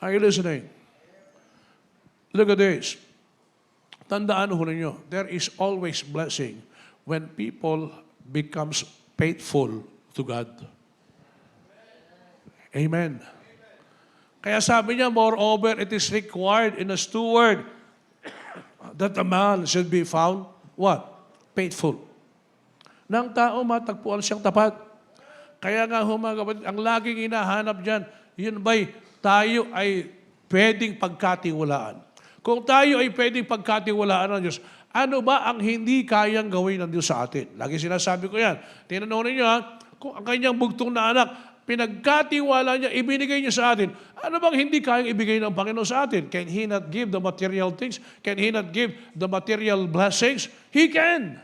Are you listening? Look at this. Tandaan ho ninyo, there is always blessing when people becomes faithful to God. Amen. Kaya sabi niya, moreover, it is required in a steward that a man should be found, what? Faithful. Nang tao matagpuan siyang tapat. Kaya nga mga kapatid, ang laging hinahanap dyan, yun ba'y tayo ay pwedeng pagkatiwalaan. Kung tayo ay pwedeng pagkatiwalaan ng Diyos, ano ba ang hindi kayang gawin ng Diyos sa atin? Lagi sinasabi ko yan. Tinanong ninyo kung ang kanyang bugtong na anak, pinagkatiwala niya, ibinigay niya sa atin, ano bang hindi kayang ibigay ng Panginoon sa atin? Can He not give the material things? Can He not give the material blessings? He can.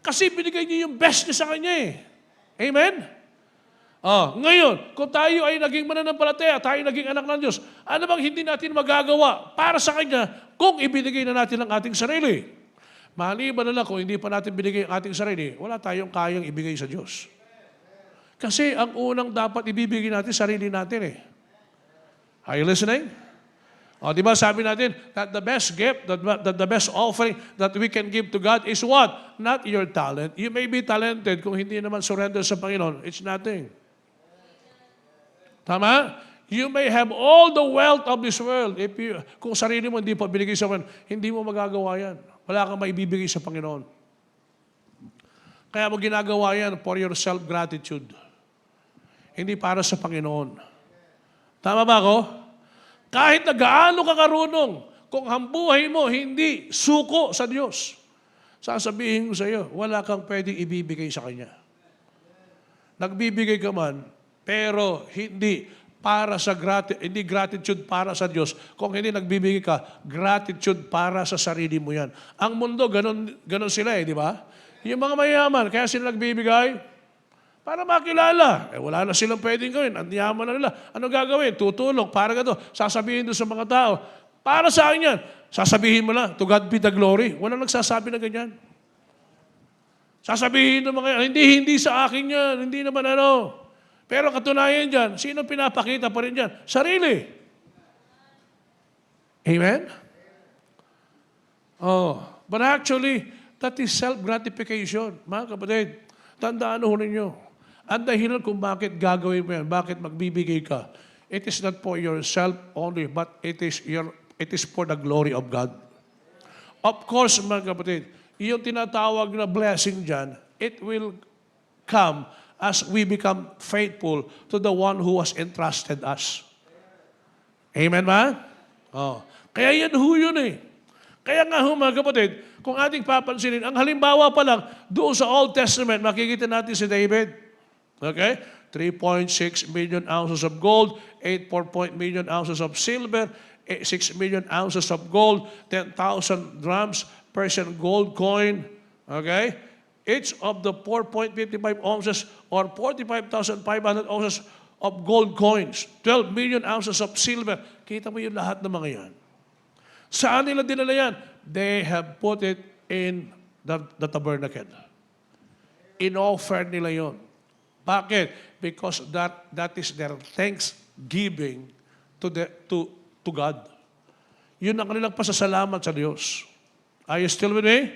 Kasi binigay niya yung best niya sa kanya Amen? Ngayon, kung tayo ay naging mananampalataya, tayo naging anak ng Diyos, ano bang hindi natin magagawa para sa Kanya kung ibinigay na natin ang ating sarili? Maliban na lang kung hindi pa natin binigay ang ating sarili, wala tayong kayang ibigay sa Diyos. Kasi ang unang dapat ibibigay natin, sarili natin Are you listening? Di ba sabi natin that the best gift, that the best offering that we can give to God is what? Not your talent. You may be talented, kung hindi naman surrender sa Panginoon, it's nothing. Tama? You may have all the wealth of this world. Kung sarili mo hindi pa binigay sa Panginoon, hindi mo magagawa yan. Wala kang maibibigay sa Panginoon. Kaya mo ginagawa yan for your self-gratitude. Hindi para sa Panginoon. Tama ba ako? Kahit na gaano ka karunong, kung ang buhay mo hindi suko sa Diyos, sasabihin ko sa iyo, wala kang pwedeng ibibigay sa Kanya. Nagbibigay ka man, pero hindi para sa hindi gratitude para sa Diyos. Kung hindi nagbibigay ka, gratitude para sa sarili mo yan. Ang mundo, ganun sila di ba? Yung mga mayaman, kaya sila nagbibigay para makilala. Wala na silang pwedeng gawin. Ang yaman na nila. Ano gagawin? Tutulong. Para ka sasabihin doon sa mga tao, para sa akin yan. Sasabihin mo lang, to God be the glory. Walang nagsasabi na ganyan. Sasabihin ng mga, hindi sa akin yan. Hindi naman Pero katunayan dyan, sino pinapakita pa rin dyan? Sarili. Amen? Oh, but actually, that is self-gratification. Mga kapatid, tandaan ho ninyo. Ang dahilan kung bakit gagawin mo yan, bakit magbibigay ka, it is not for yourself only, but it is for the glory of God. Of course, mga kapatid, yung tinatawag na blessing dyan, it will come as we become faithful to the one who has entrusted us. Amen ba? Oh. Kaya yan ho yun eh. Kaya nga ho mga kapatid, kung ating papansinin, ang halimbawa pa lang, doon sa Old Testament, makikita natin si David. Okay? 3.6 million ounces of gold, 8.4 million ounces of silver, 6 million ounces of gold, 10,000 drams, Persian gold coin. Okay? Each of the 4.55 ounces or 45,500 ounces of gold coins, 12 million ounces of silver. Kita mo yung lahat ng mga yan. Saan nila dinala yan? They have put it in the tabernacle. In-offer nila yon. Bakit? Because that is their thanksgiving to God. Yun ang kanilang pasasalamat sa Diyos. Are you still with me?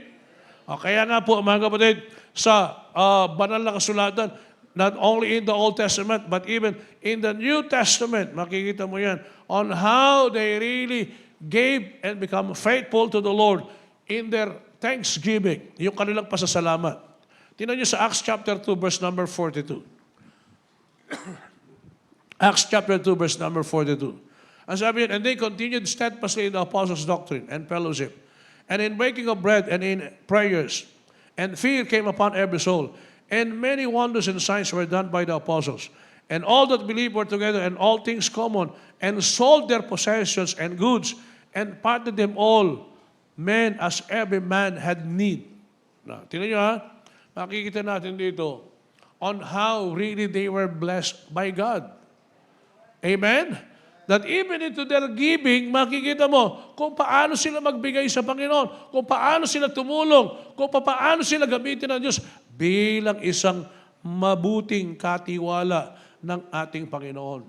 O, kaya nga po, mga kapatid, sa banal na kasulatan, not only in the Old Testament, but even in the New Testament, makikita mo yan, on how they really gave and become faithful to the Lord in their thanksgiving, yung kanilang pasasalamat. Tingnan niyo sa Acts chapter 2, verse number 42. Acts chapter 2, verse number 42. Ang sabi yun, and they continued steadfastly in the apostles' doctrine and fellowship, and in breaking of bread and in prayers, and fear came upon every soul, and many wonders and signs were done by the apostles. And all that believed were together, and all things common, and sold their possessions and goods, and parted them all, men as every man had need. Now, tingnan nyo ha, makikita natin dito on how really they were blessed by God. Amen? That even into their giving, makikita mo kung paano sila magbigay sa Panginoon, kung paano sila tumulong, kung paano sila gamitin ng Diyos bilang isang mabuting katiwala ng ating Panginoon.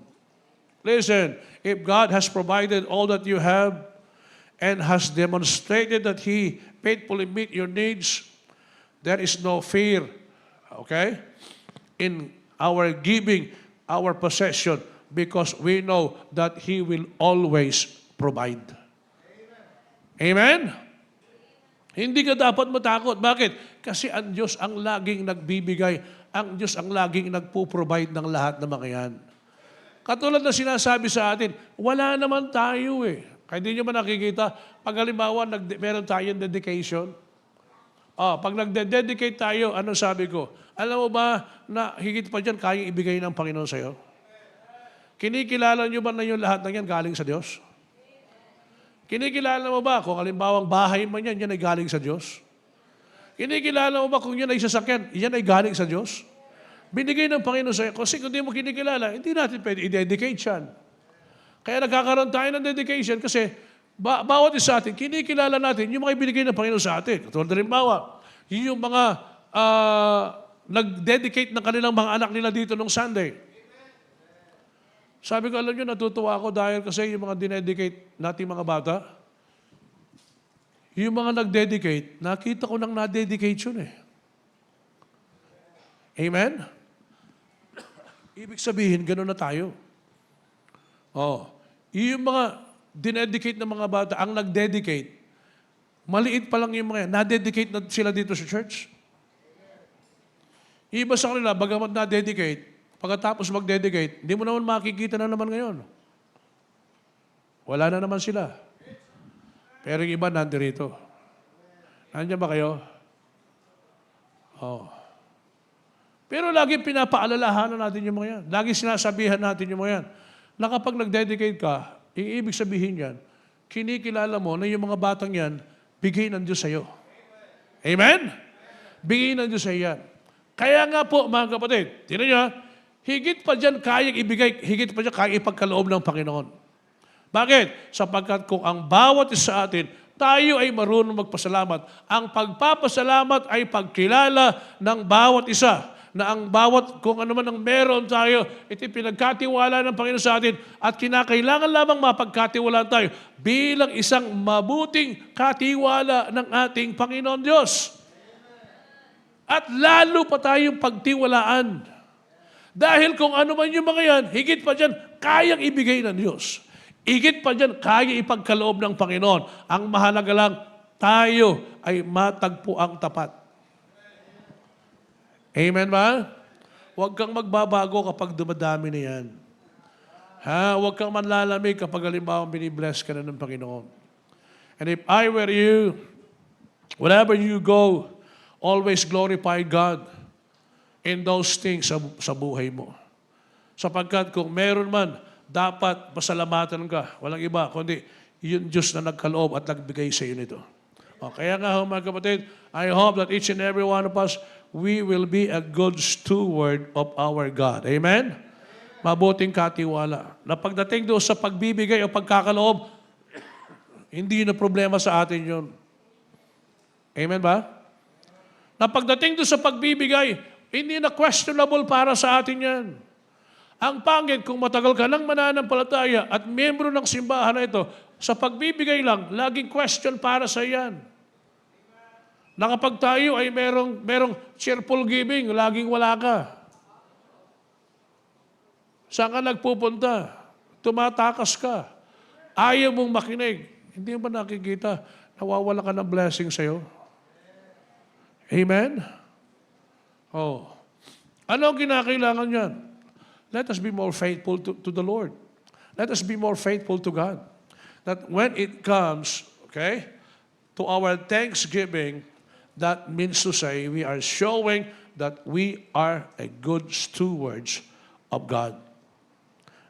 Listen, if God has provided all that you have and has demonstrated that He faithfully meet your needs, there is no fear, okay, in our giving, our possession, because we know that He will always provide. Amen? Hindi ka dapat matakot. Bakit? Kasi ang Diyos ang laging nagbibigay, ang Diyos ang laging nagpo-provide ng lahat ng mga yan. Katulad na sinasabi sa atin, wala naman tayo eh. Kaya hindi nyo ba nakikita, pag halimbawa meron tayong dedication, pag nagde-dedicate tayo, ano sabi ko? Alam mo ba na higit pa dyan, kayang ibigay ng Panginoon sa'yo? Kinikilala nyo ba na yung lahat ng yan galing sa Diyos? Kinikilala mo ba kung halimbawang bahay man yan, yan ay galing sa Diyos? Kinikilala mo ba kung yan ay sasakyan, yan ay galing sa Diyos? Binigay ng Panginoon sa'yo. Kasi kung di mo kinikilala, hindi natin pwede i-dedicate yan. Kaya nagkakaroon tayo ng dedication kasi bawat isa atin, kinikilala natin yung mga ibinigay ng Panginoon sa atin. Katulad na rin yung mga nag-dedicate ng kanilang mga anak nila dito nung Sunday. Sabi ko, alam nyo, natutuwa ako dahil kasi yung mga dinedicate nating mga bata, yung mga nag-dedicate, nakita ko nang na-dedicate yun eh. Amen? Ibig sabihin, gano'n na tayo. Yung mga dinedicate ng mga bata, ang nag-dedicate, maliit pa lang yung mga yan, na-dedicate na sila dito sa church. Iba sa kanila, bagamat na-dedicate, pagkatapos mag-dedicate, hindi mo naman makikita na naman ngayon. Wala na naman sila. Pero yung iba nandirito. Nandiyan ba kayo? Pero lagi pinapaalalahanan natin yung mga yan. Lagi sinasabihan natin yung mga yan. Na kapag nag-dedicate ka, ibig sabihin yan, kinikilala mo na yung mga batang yan, bigay ng Diyos sa'yo. Amen? Bigay ng Diyos sa'yo yan. Kaya nga po, mga kapatid, tinan nyo, higit pa dyan kayang ibigay, higit pa dyan kayang ipagkaloob ng Panginoon. Bakit? Sapagkat kung ang bawat isa atin, tayo ay marunong magpasalamat. Ang pagpapasalamat ay pagkilala ng bawat isa na ang bawat kung ano man ang meron tayo, ito pinagkatiwala ng Panginoon sa atin at kinakailangan lamang mapagkatiwalaan tayo bilang isang mabuting katiwala ng ating Panginoon Diyos. At lalo pa tayong pagtiwalaan. Dahil kung ano man yung mga yan, higit pa dyan, kayang ibigay ng Diyos. Higit pa dyan, kaya ipagkaloob ng Panginoon. Ang mahalaga lang, tayo ay matagpo ang tapat. Amen ba? Huwag kang magbabago kapag dumadami na yan. Huwag kang manlalamig kapag halimbawa binibless ka na ng Panginoon. And if I were you, wherever you go, always glorify God in those things sa buhay mo. Sapagkat kung meron man, dapat pasalamatan ka. Walang iba, kundi yung Diyos na nagkaloob at nagbigay sa iyo nito. Kaya nga mga kapatid, I hope that each and every one of us, we will be a good steward of our God. Amen? Mabuting katiwala. Na pagdating doon sa pagbibigay o pagkakaloob, hindi na problema sa atin yun. Amen ba? Na pagdating doon sa pagbibigay, hindi na questionable para sa atin yan. Ang pangit, kung matagal ka nang mananampalataya at miyembro ng simbahan na ito, sa pagbibigay lang, laging question para sa yan. Na kapag tayo ay merong cheerful giving, laging wala ka. Saan ka nagpupunta? Tumatakas ka. Ayaw mong makinig. Hindi mo ba nakikita? Nawawala ka ng blessing sa'yo. Amen? Ano ang kinakailangan yan? Let us be more faithful to the Lord. Let us be more faithful to God. That when it comes, to our thanksgiving, that means to say we are showing that we are a good stewards of God.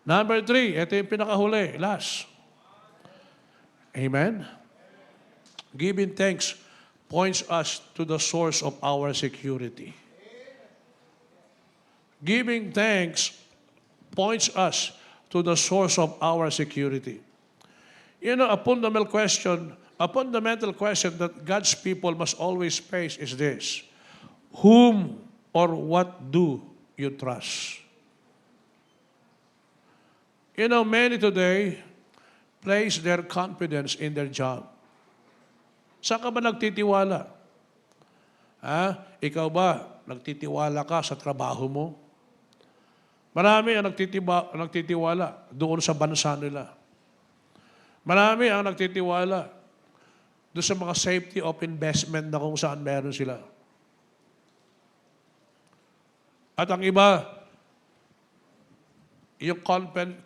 Number 3, ito yung pinakahuli, last. Amen? Giving thanks points us to the source of our security. Giving thanks points us to the source of our security. You know, a fundamental question that God's people must always face is this: whom or what do you trust? You know, many today place their confidence in their job. Saan ka ba nagtitiwala? Ikaw ba, nagtitiwala ka sa trabaho mo? Marami ang nagtitiwala doon sa bansa nila. Marami ang nagtitiwala doon sa mga safety of investment na kung saan meron sila. At ang iba, yung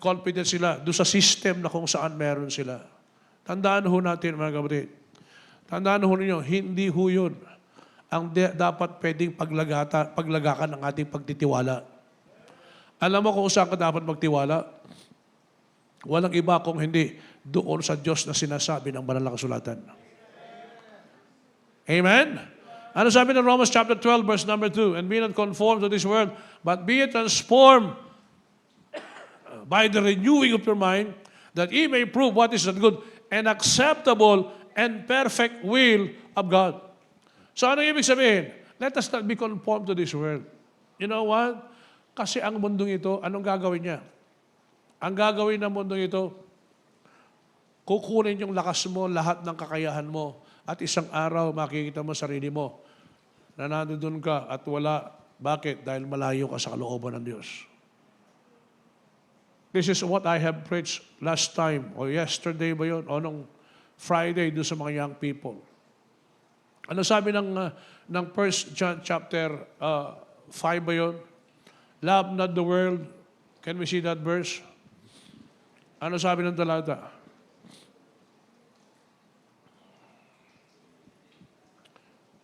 confidence sila doon sa system na kung saan meron sila. Tandaan ho natin, mga kapatid. Tandaan ho ninyo, hindi ho yun ang dapat pwedeng paglagakan ng ating pagtitiwala. Alam mo kung saan ka dapat magtiwala? Walang iba kung hindi doon sa Diyos na sinasabi ng banal na kasulatan. Amen? Ano sabi ng Romans chapter 12, verse number 2? And be not conformed to this world, but be transformed by the renewing of your mind, that ye may prove what is the good and acceptable and perfect will of God. So ano ibig sabihin? Let us not be conformed to this world. You know what? Kasi ang mundong ito, anong gagawin niya? Ang gagawin ng mundong ito, kukunin yung lakas mo, lahat ng kakayahan mo, at isang araw makikita mo sarili mo na nandun ka at wala. Bakit? Dahil malayo ka sa kalooban ng Diyos. This is what I have preached last time, o yesterday ba yun, o nung Friday doon sa mga young people. Ano sabi ng 1 John chapter 5 ba yun? Love not the world. Can we see that verse? Ano sabi ng talata?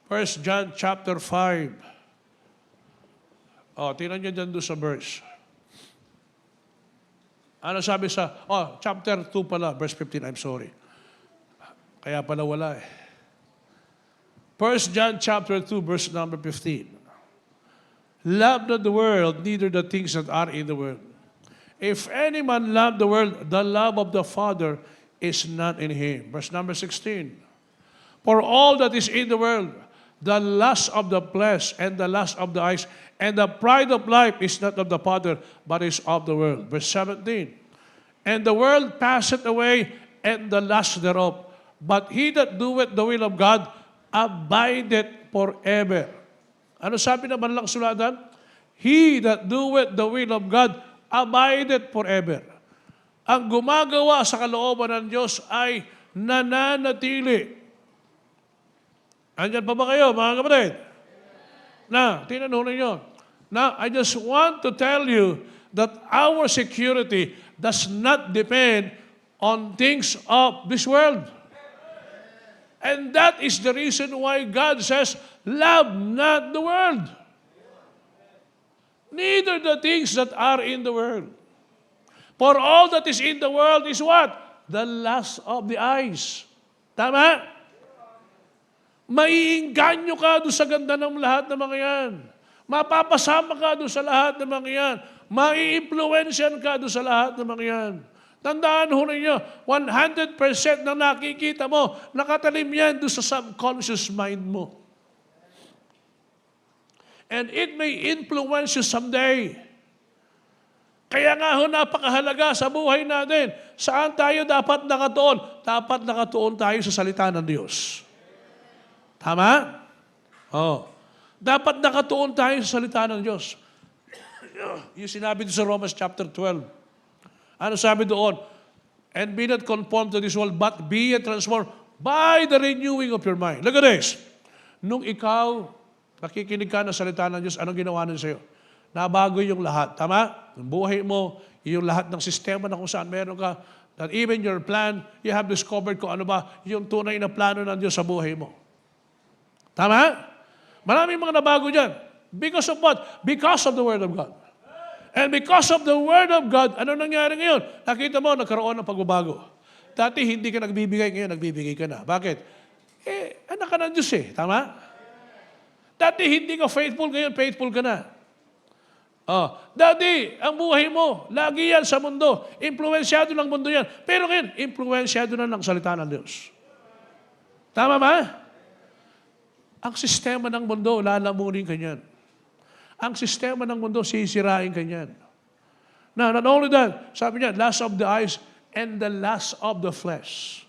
First John chapter 5. Tingnan nyo dyan doon sa verse. Ano sabi sa, chapter 2 pala, verse 15, I'm sorry. Kaya pala wala eh. 1 John chapter 2, verse number 15. Love not the world, neither the things that are in the world. If any man love the world, the love of the Father is not in him. Verse number 16. For all that is in the world, the lust of the flesh and the lust of the eyes And the pride of life is not of the Father, but is of the world. Verse 17. And the world passeth away, and the lust thereof. But he that doeth the will of God abideth forever. Ano sabi ng Banal Sulatan? He that doeth the will of God abideth forever. Ang gumagawa sa kalooban ng Diyos ay nananatili. Andyan pa ba kayo, mga kapatid? Na, tinanong ninyo. Now, I just want to tell you that our security does not depend on things of this world. And that is the reason why God says, love not the world. Neither the things that are in the world. For all that is in the world is what? The lust of the eyes. Tama? Maiinganyo ka doon sa ganda ng lahat ng mga yan. Mapapasama ka doon sa lahat ng mga yan. Mai-influensyan ka doon sa lahat ng mga yan. Tandaan ho ninyo, 100% na nakikita mo, nakatalim yan doon sa subconscious mind mo. And it may influence you someday. Kaya nga ho, napakahalaga sa buhay natin. Saan tayo dapat nakatuon? Dapat nakatuon tayo sa salita ng Diyos. Tama? Oh. Dapat nakatuon tayo sa salita ng Diyos. Yung sinabi doon sa Romans chapter 12. Ano sabi doon? And be not conformed to this world, but be transformed by the renewing of your mind. Look at this. Nung ikaw, nakikinig ka ng salita ng Diyos, anong ginawa nun sa'yo? Nabago yung lahat. Tama? Yung buhay mo, yung lahat ng sistema na kung saan meron ka, that even your plan, you have discovered kung ano ba yung tunay na plano ng Diyos sa buhay mo. Tama? Maraming mga nabago dyan. Because of what? Because of the Word of God. And because of the Word of God, ano nangyari ngayon? Nakita mo, nagkaroon ng pagbabago. Dati hindi ka nagbibigay, ngayon nagbibigay ka na. Bakit? Anak ka ng Diyos eh. Tama? Dati hindi ka faithful, ngayon faithful ka na. Dati, ang buhay mo, lagi yan sa mundo. Influensyado ng mundo yan. Pero ngayon, influensyado na ng salita ng Diyos. Tama ba? Ang sistema ng mundo, lalamunin ka niyan. Ang sistema ng mundo, sisirain ka niyan. Now, not only that, sabi niya, lust of the eyes and the lust of the flesh.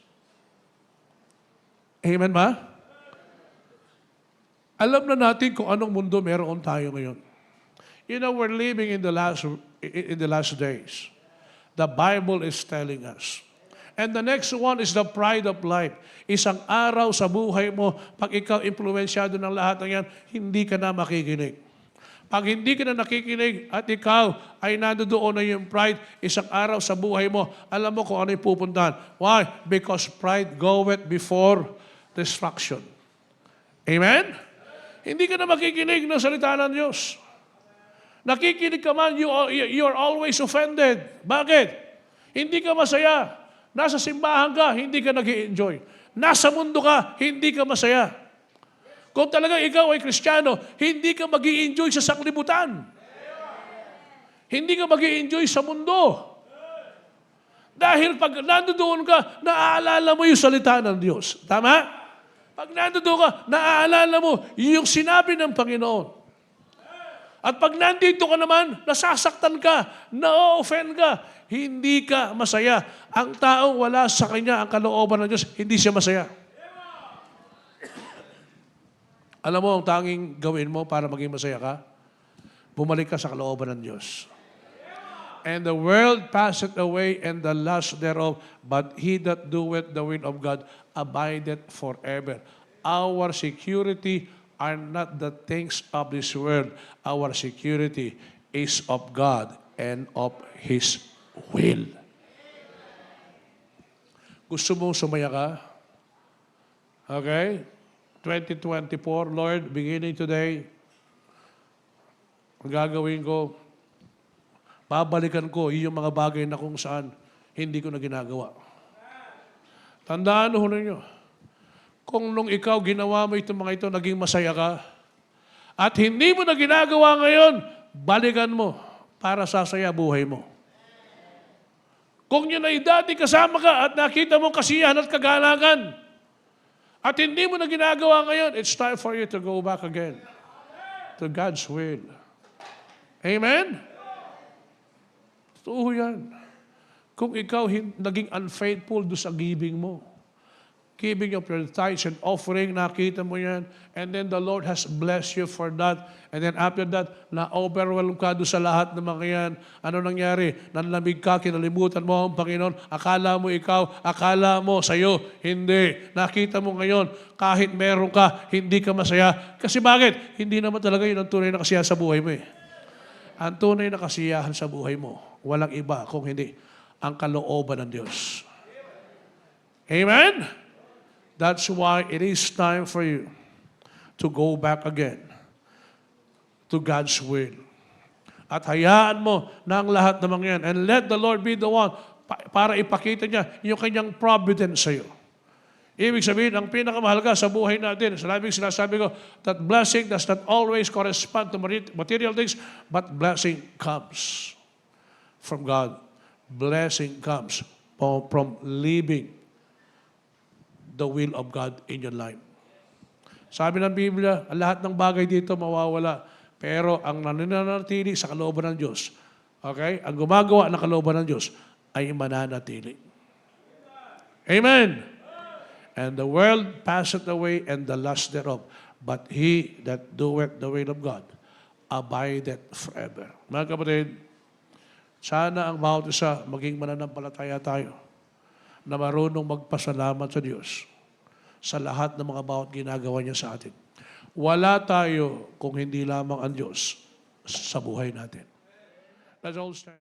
Amen ba? Alam na natin kung anong mundo meron tayo ngayon. You know, we're living in the last days. The Bible is telling us. And the next one is the pride of life. Isang araw sa buhay mo, pag ikaw influensyado ng lahat ng yan, hindi ka na makikinig. Pag hindi ka na nakikinig at ikaw ay nandoon na yung pride, isang araw sa buhay mo, alam mo kung ano yung pupuntahan. Why? Because pride goeth before destruction. Amen? Hindi ka na makikinig ng salita ng Diyos. Nakikinig ka man, you are always offended. Bakit? Hindi ka masaya. Nasa simbahan ka, hindi ka nag-i-enjoy. Nasa mundo ka, hindi ka masaya. Kung talagang ikaw ay Kristiyano, hindi ka mag-i-enjoy sa sanglibutan. Hindi ka mag-i-enjoy sa mundo. Dahil pag nandoon ka, naaalala mo yung salita ng Diyos. Tama? Pag nandoon ka, naaalala mo yung sinabi ng Panginoon. At pag nandito ka naman, nasasaktan ka, na-offend ka, hindi ka masaya. Ang taong wala sa kanya ang kalooban ng Diyos, hindi siya masaya. Alam mo, ang tanging gawin mo para maging masaya ka, bumalik ka sa kalooban ng Diyos. And the world passeth away and the lust thereof, but he that doeth the will of God abideth forever. Our security are not the things of this world. Our security is of God and of His will. Gusto mong sumaya ka? Okay? 2024, Lord, beginning today, ang gagawin ko, babalikan ko yung mga bagay na kung saan hindi ko na ginagawa. Tandaan ho ninyo, kung nung ikaw ginawa mo itong mga ito, naging masaya ka, at hindi mo na ginagawa ngayon, balikan mo para sasaya buhay mo. Kung yun ay dati kasama ka at nakita mo kasiyahan at kagalakan, at hindi mo na ginagawa ngayon, it's time for you to go back again to God's will. Amen? Totoo yan. Kung ikaw naging unfaithful do sa giving mo, giving of your tithes and offering, nakita mo yan, and then the Lord has blessed you for that, and then after that, na-overwhelm ka doon sa lahat ng mga yan. Ano nangyari? Nanlamig ka, kinalimutan mo ang Panginoon, akala mo ikaw, akala mo sa'yo, hindi. Nakita mo ngayon, kahit meron ka, hindi ka masaya. Kasi bakit? Hindi naman talaga yun ang tunay na kasiyahan sa buhay mo eh. Ang tunay na kasiyahan sa buhay mo, walang iba kung hindi ang kalooban ng Diyos. Amen? That's why it is time for you to go back again to God's will. At hayaan mo na ang lahat ng mga yan. And let the Lord be the one para ipakita niya yung kanyang providence sa iyo. Ibig sabihin, ang pinakamahalaga sa buhay natin, sinasabi ko, that blessing does not always correspond to material things, but blessing comes from God. Blessing comes from living the will of God in your life. Sabi ng Biblia, ang lahat ng bagay dito mawawala, pero ang nananatili sa kalooban ng Diyos, okay? Ang gumagawa ng kalooban ng Diyos ay mananatili. Amen! And the world passeth away and the lust thereof, but he that doeth the will of God abideth forever. Mga kapatid, sana ang bawat isa maging mananampalataya tayo na marunong magpasalamat sa Diyos sa lahat ng mga bawat ginagawa niya sa atin. Wala tayo kung hindi lamang ang Diyos sa buhay natin. Let's all stand.